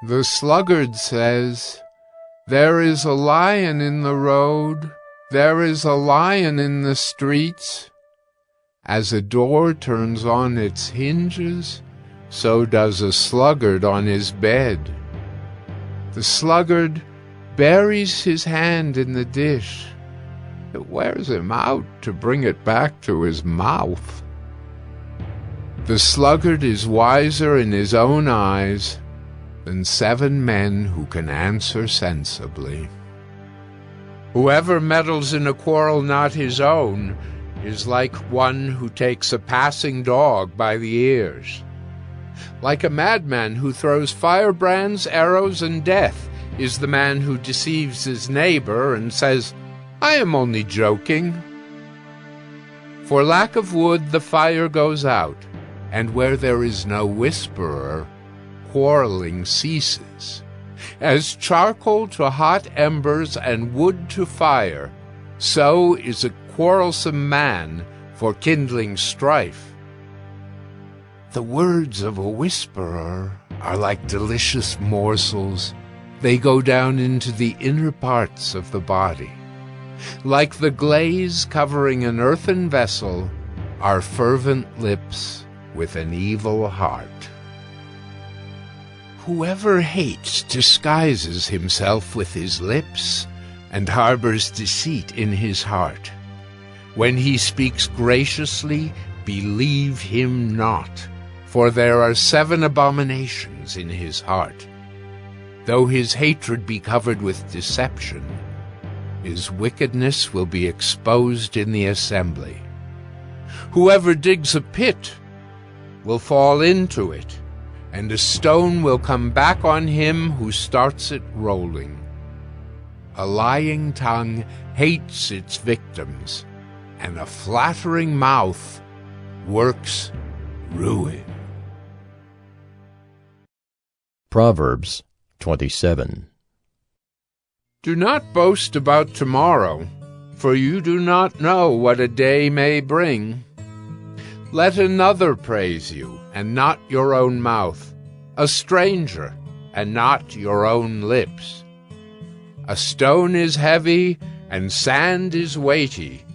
The sluggard says, "There is a lion in the road, there is a lion in the streets." As a door turns on its hinges, so does a sluggard on his bed. The sluggard buries his hand in the dish. It wears him out to bring it back to his mouth. The sluggard is wiser in his own eyes than 7 men who can answer sensibly. Whoever meddles in a quarrel not his own is like one who takes a passing dog by the ears. Like a madman who throws firebrands, arrows, and death is the man who deceives his neighbor and says, "I am only joking." For lack of wood the fire goes out, and where there is no whisperer, quarreling ceases. As charcoal to hot embers and wood to fire, so is a quarrelsome man for kindling strife. The words of a whisperer are like delicious morsels. They go down into the inner parts of the body. Like the glaze covering an earthen vessel are fervent lips with an evil heart. Whoever hates disguises himself with his lips and harbors deceit in his heart. When he speaks graciously, believe him not, for there are 7 abominations in his heart. Though his hatred be covered with deception, his wickedness will be exposed in the assembly. Whoever digs a pit will fall into it, and a stone will come back on him who starts it rolling. A lying tongue hates its victims, and a flattering mouth works ruin. Proverbs 27. Do not boast about tomorrow, for you do not know what a day may bring. Let another praise you, and not your own mouth, a stranger, and not your own lips. A stone is heavy, and sand is weighty,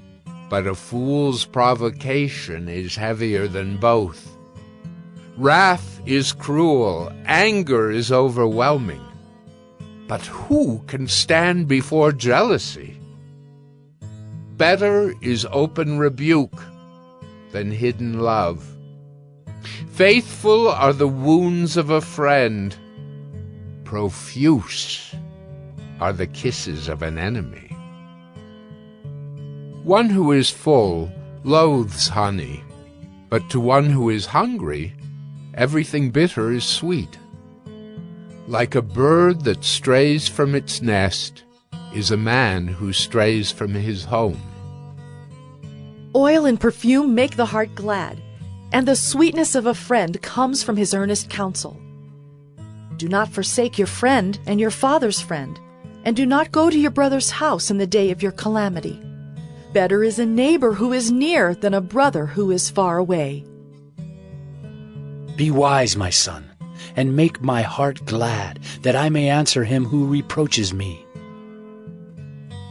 but a fool's provocation is heavier than both. Wrath is cruel, anger is overwhelming, but who can stand before jealousy? Better is open rebuke than hidden love. Faithful are the wounds of a friend. Profuse are the kisses of an enemy. One who is full loathes honey, but to one who is hungry, everything bitter is sweet. Like a bird that strays from its nest is a man who strays from his home. Oil and perfume make the heart glad, and the sweetness of a friend comes from his earnest counsel. Do not forsake your friend and your father's friend, and do not go to your brother's house in the day of your calamity. Better is a neighbor who is near than a brother who is far away. Be wise, my son, and make my heart glad, that I may answer him who reproaches me.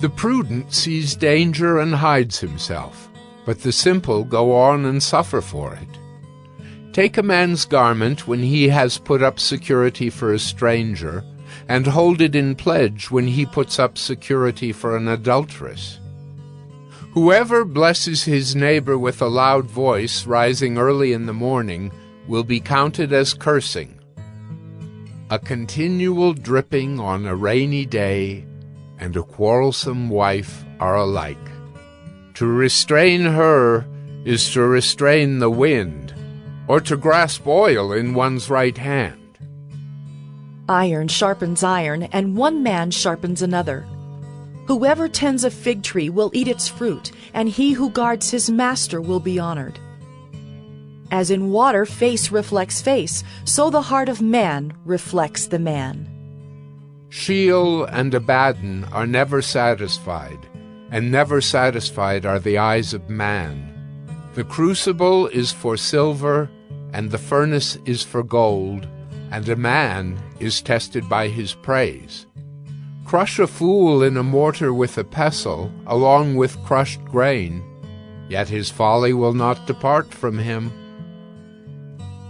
The prudent sees danger and hides himself, but the simple go on and suffer for it. Take a man's garment when he has put up security for a stranger, and hold it in pledge when he puts up security for an adulteress. Whoever blesses his neighbor with a loud voice rising early in the morning will be counted as cursing. A continual dripping on a rainy day and a quarrelsome wife are alike. To restrain her is to restrain the wind, or to grasp oil in one's right hand. Iron sharpens iron, and one man sharpens another. Whoever tends a fig tree will eat its fruit, and he who guards his master will be honored. As in water face reflects face, so the heart of man reflects the man. Sheol and Abaddon are never satisfied, and never satisfied are the eyes of man. The crucible is for silver, and the furnace is for gold, and a man is tested by his praise. Crush a fool in a mortar with a pestle, along with crushed grain, yet his folly will not depart from him.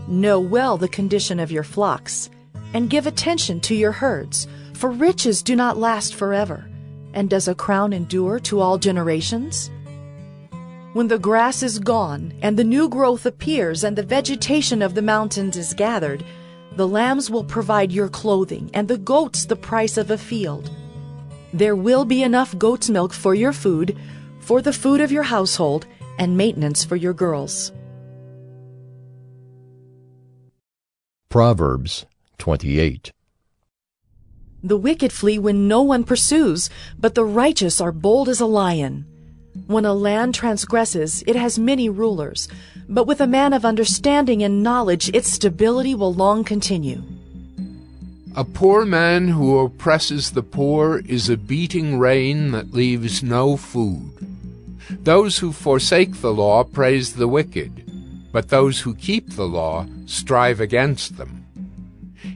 Know well the condition of your flocks, and give attention to your herds, for riches do not last forever, and does a crown endure to all generations? When the grass is gone, and the new growth appears, and the vegetation of the mountains is gathered, the lambs will provide your clothing, and the goats the price of a field. There will be enough goat's milk for your food, for the food of your household, and maintenance for your girls. Proverbs 28. The wicked flee when no one pursues, but the righteous are bold as a lion. When a land transgresses, it has many rulers, but with a man of understanding and knowledge, its stability will long continue. A poor man who oppresses the poor is a beating rain that leaves no food. Those who forsake the law praise the wicked, but those who keep the law strive against them.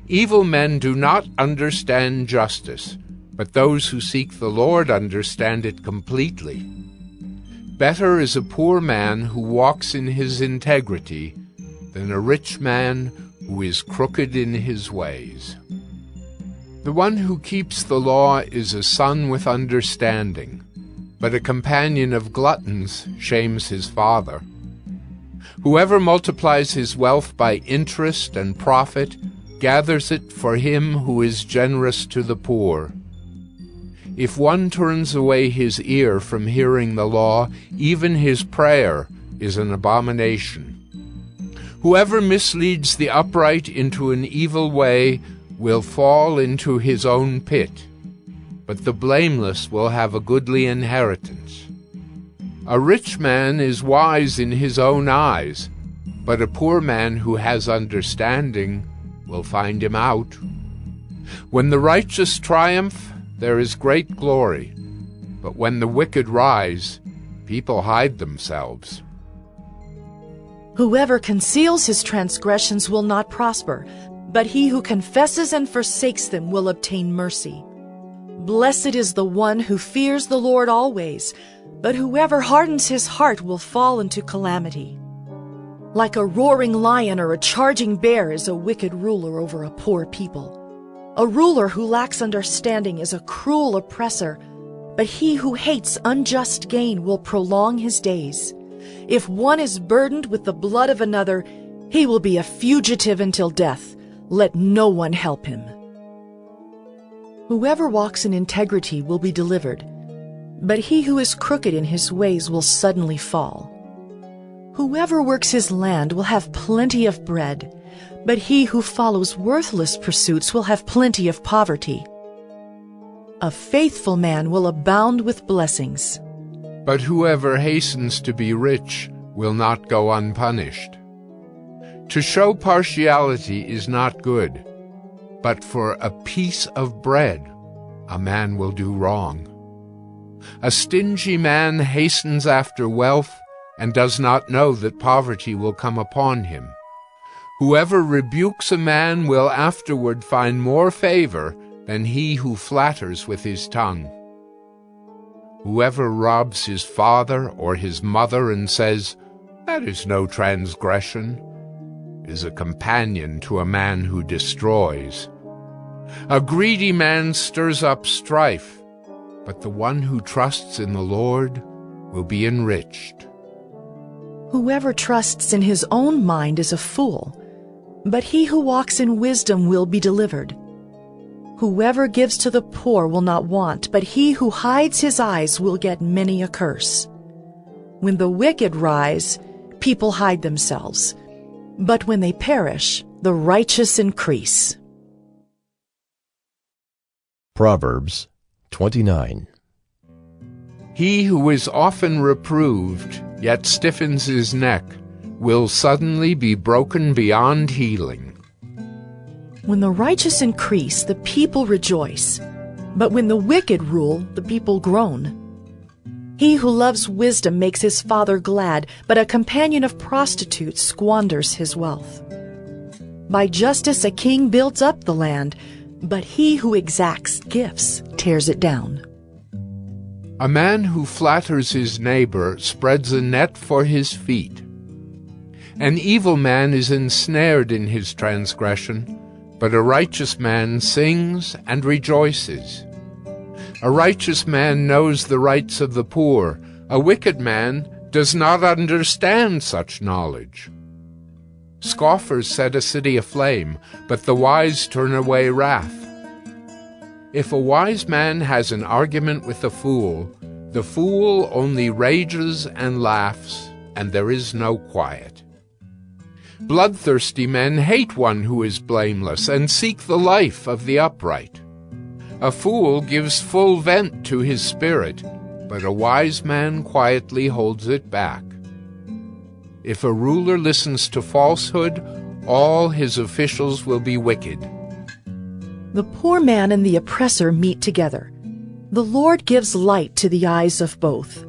Evil men do not understand justice, but those who seek the Lord understand it completely. Better is a poor man who walks in his integrity than a rich man who is crooked in his ways. The one who keeps the law is a son with understanding, but a companion of gluttons shames his father. Whoever multiplies his wealth by interest and profit gathers it for him who is generous to the poor. If one turns away his ear from hearing the law, even his prayer is an abomination. Whoever misleads the upright into an evil way will fall into his own pit, but the blameless will have a goodly inheritance. A rich man is wise in his own eyes, but a poor man who has understanding will find him out. When the righteous triumph, there is great glory, but when the wicked rise, people hide themselves. Whoever conceals his transgressions will not prosper, but he who confesses and forsakes them will obtain mercy. Blessed is the one who fears the Lord always, but whoever hardens his heart will fall into calamity. Like a roaring lion or a charging bear is a wicked ruler over a poor people. A ruler who lacks understanding is a cruel oppressor, but he who hates unjust gain will prolong his days. If one is burdened with the blood of another, he will be a fugitive until death. Let no one help him. Whoever walks in integrity will be delivered, but he who is crooked in his ways will suddenly fall. Whoever works his land will have plenty of bread, but he who follows worthless pursuits will have plenty of poverty. A faithful man will abound with blessings, but whoever hastens to be rich will not go unpunished. To show partiality is not good, but for a piece of bread a man will do wrong. A stingy man hastens after wealth and does not know that poverty will come upon him. Whoever rebukes a man will afterward find more favor than he who flatters with his tongue. Whoever robs his father or his mother and says, "That is no transgression," is a companion to a man who destroys. A greedy man stirs up strife, but the one who trusts in the Lord will be enriched. Whoever trusts in his own mind is a fool, but he who walks in wisdom will be delivered. Whoever gives to the poor will not want, but he who hides his eyes will get many a curse. When the wicked rise, people hide themselves, but when they perish, the righteous increase. Proverbs 29. He who is often reproved, yet stiffens his neck, will suddenly be broken beyond healing. When the righteous increase, the people rejoice, but when the wicked rule, the people groan. He who loves wisdom makes his father glad, but a companion of prostitutes squanders his wealth. By justice a king builds up the land, but he who exacts gifts tears it down. A man who flatters his neighbor spreads a net for his feet. An evil man is ensnared in his transgression, but a righteous man sings and rejoices. A righteous man knows the rights of the poor. A wicked man does not understand such knowledge. Scoffers set a city aflame, but the wise turn away wrath. If a wise man has an argument with the fool only rages and laughs, and there is no quiet. Bloodthirsty men hate one who is blameless and seek the life of the upright. A fool gives full vent to his spirit, but a wise man quietly holds it back. If a ruler listens to falsehood, all his officials will be wicked. The poor man and the oppressor meet together. The Lord gives light to the eyes of both.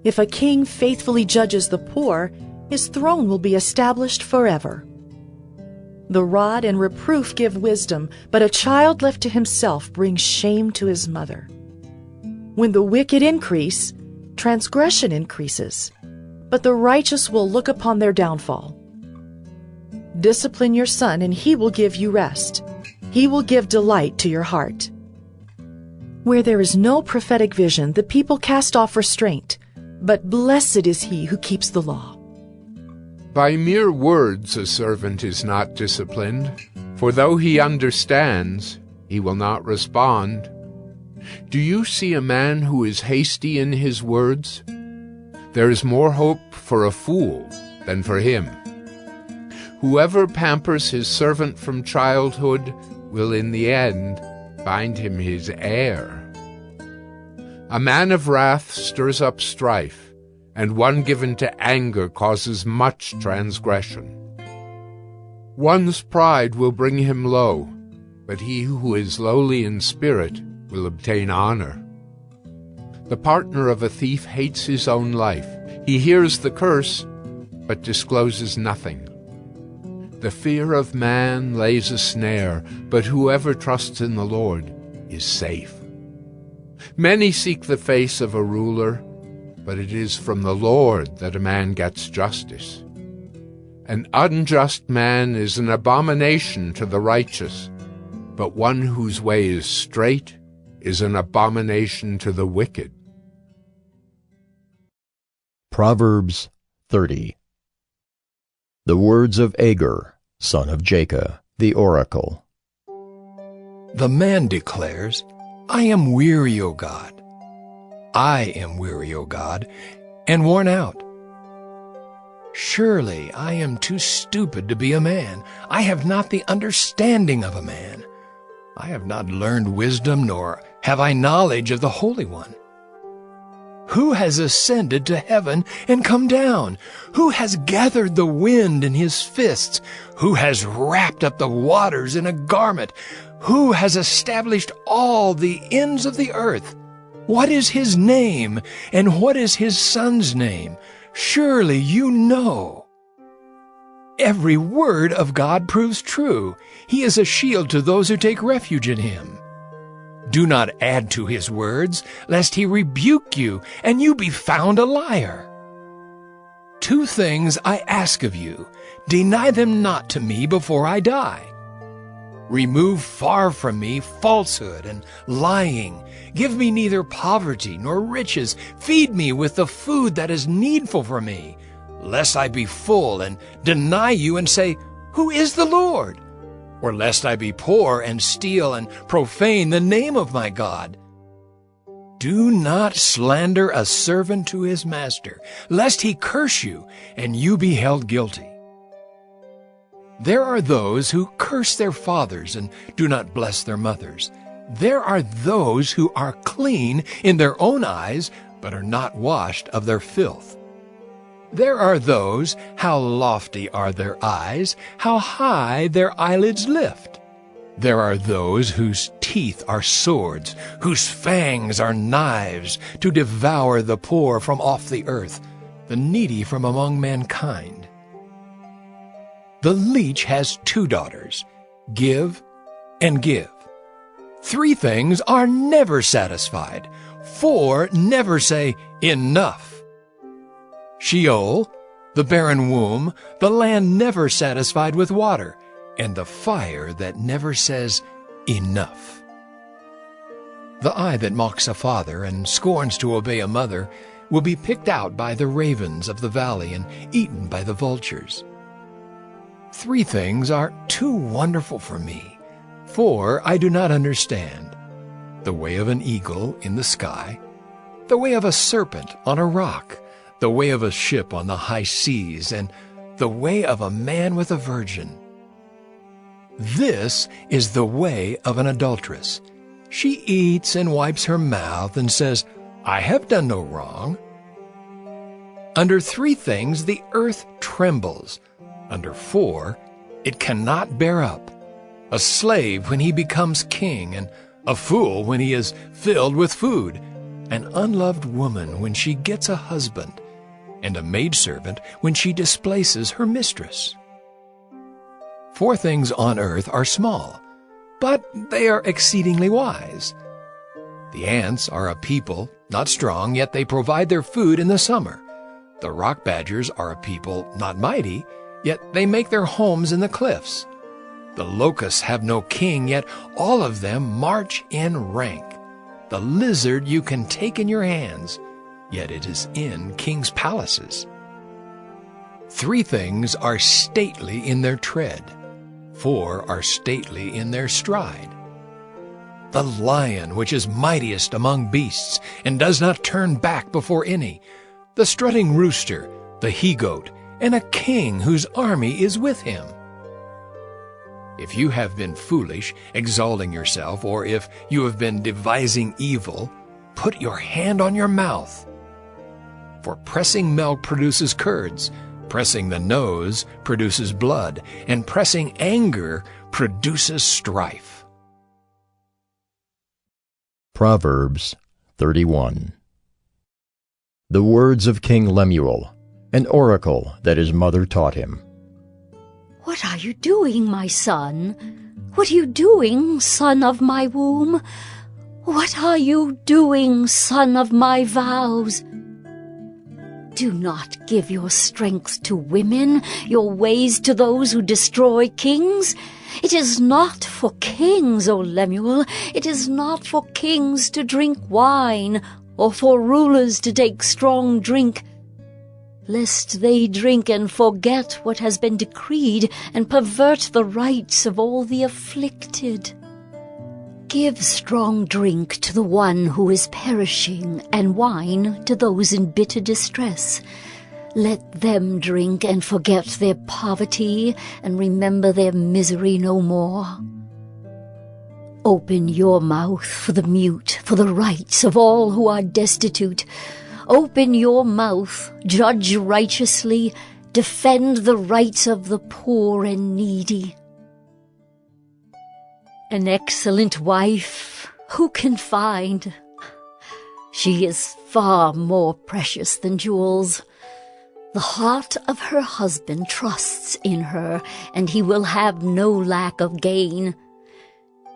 If a king faithfully judges the poor, his throne will be established forever. The rod and reproof give wisdom, but a child left to himself brings shame to his mother. When the wicked increase, transgression increases, but the righteous will look upon their downfall. Discipline your son, and he will give you rest. He will give delight to your heart. Where there is no prophetic vision, the people cast off restraint, but blessed is he who keeps the law. By mere words a servant is not disciplined, for though he understands, he will not respond. Do you see a man who is hasty in his words? There is more hope for a fool than for him. Whoever pampers his servant from childhood will in the end find him his heir. A man of wrath stirs up strife, and one given to anger causes much transgression. One's pride will bring him low, but he who is lowly in spirit will obtain honor. The partner of a thief hates his own life. He hears the curse, but discloses nothing. The fear of man lays a snare, but whoever trusts in the Lord is safe. Many seek the face of a ruler, but it is from the Lord that a man gets justice. An unjust man is an abomination to the righteous, but one whose way is straight is an abomination to the wicked. Proverbs 30. The words of Agur, son of Jacob, the oracle. The man declares, I am weary, O God. I am weary, O God, and worn out. Surely I am too stupid to be a man. I have not the understanding of a man. I have not learned wisdom, nor have I knowledge of the Holy One. Who has ascended to heaven and come down? Who has gathered the wind in his fists? Who has wrapped up the waters in a garment? Who has established all the ends of the earth? What is his name, and what is his son's name? Surely you know. Every word of God proves true. He is a shield to those who take refuge in him. Do not add to his words, lest he rebuke you, and you be found a liar. 2 things I ask of you. Deny them not to me before I die. Remove far from me falsehood and lying. Give me neither poverty nor riches. Feed me with the food that is needful for me, lest I be full and deny you and say, Who is the Lord? Or lest I be poor and steal and profane the name of my God. Do not slander a servant to his master, lest he curse you and you be held guilty. There are those who curse their fathers and do not bless their mothers. There are those who are clean in their own eyes, but are not washed of their filth. There are those, how lofty are their eyes, how high their eyelids lift. There are those whose teeth are swords, whose fangs are knives, to devour the poor from off the earth, the needy from among mankind. The leech has 2 daughters, give and give. 3 things are never satisfied, 4 never say, Enough. Sheol, the barren womb, the land never satisfied with water, and the fire that never says, Enough. The eye that mocks a father and scorns to obey a mother will be picked out by the ravens of the valley and eaten by the vultures. 3 things are too wonderful for me, 4 I do not understand. The way of an eagle in the sky, the way of a serpent on a rock, the way of a ship on the high seas, and the way of a man with a virgin. This is the way of an adulteress. She eats and wipes her mouth and says, I have done no wrong. Under 3 things the earth trembles. Under 4 it cannot bear up. a slave when he becomes king, and a fool when he is filled with food, an unloved woman when she gets a husband, and a maidservant when she displaces her mistress. 4 things on earth are small, but they are exceedingly wise. The ants are a people, not strong, yet they provide their food in the summer. The rock badgers are a people, not mighty, yet they make their homes in the cliffs. The locusts have no king, yet all of them march in rank. The lizard you can take in your hands, yet it is in kings' palaces. 3 things are stately in their tread. 4 are stately in their stride. The lion, which is mightiest among beasts, and does not turn back before any. The strutting rooster, the he-goat, and a king whose army is with him. If you have been foolish, exalting yourself, or if you have been devising evil, put your hand on your mouth. For pressing milk produces curds, pressing the nose produces blood, and pressing anger produces strife. Proverbs 31. The words of King Lemuel, an oracle that his mother taught him. What are you doing, my son? What are you doing, son of my womb? What are you doing, son of my vows? Do not give your strength to women, your ways to those who destroy kings. It is not for kings, O Lemuel, it is not for kings to drink wine, or for rulers to take strong drink, lest they drink and forget what has been decreed, and pervert the rights of all the afflicted. Give strong drink to the one who is perishing, and wine to those in bitter distress. Let them drink and forget their poverty, and remember their misery no more. Open your mouth for the mute, for the rights of all who are destitute. Open your mouth, judge righteously, defend the rights of the poor and needy. An excellent wife, who can find? She is far more precious than jewels. The heart of her husband trusts in her, and he will have no lack of gain.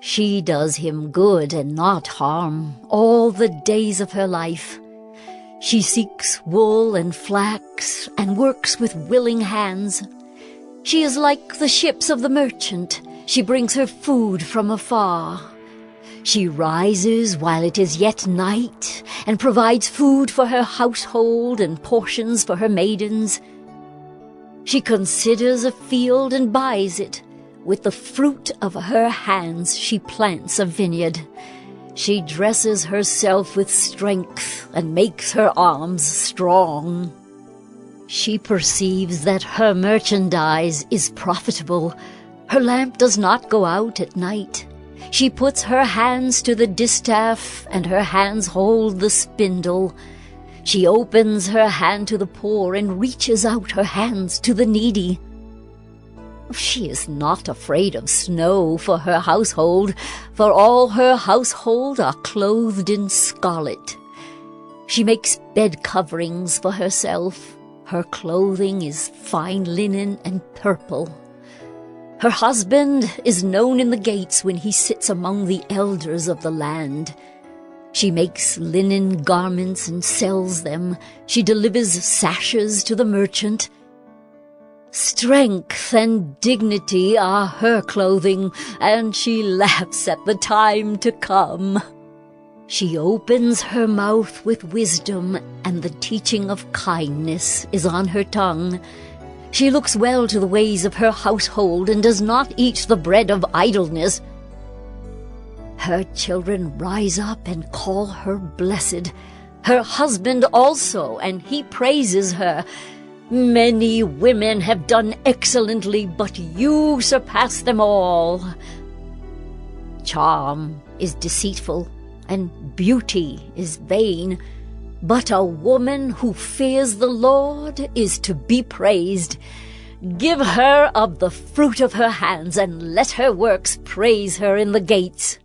She does him good and not harm all the days of her life. She seeks wool and flax, and works with willing hands. She is like the ships of the merchant. She brings her food from afar. She rises while it is yet night, and provides food for her household and portions for her maidens. She considers a field and buys it. With the fruit of her hands she plants a vineyard. She dresses herself with strength and makes her arms strong. She perceives that her merchandise is profitable. Her lamp does not go out at night. She puts her hands to the distaff, and her hands hold the spindle. She opens her hand to the poor and reaches out her hands to the needy. She is not afraid of snow for her household, for all her household are clothed in scarlet. She makes bed coverings for herself. Her clothing is fine linen and purple. Her husband is known in the gates when he sits among the elders of the land. She makes linen garments and sells them. She delivers sashes to the merchant. Strength and dignity are her clothing, and she laughs at the time to come. She opens her mouth with wisdom, and the teaching of kindness is on her tongue. She looks well to the ways of her household, and does not eat the bread of idleness. Her children rise up and call her blessed. Her husband also, and he praises her. Many women have done excellently, but you surpass them all. Charm is deceitful, and beauty is vain, but a woman who fears the Lord is to be praised. Give her of the fruit of her hands, and let her works praise her in the gates.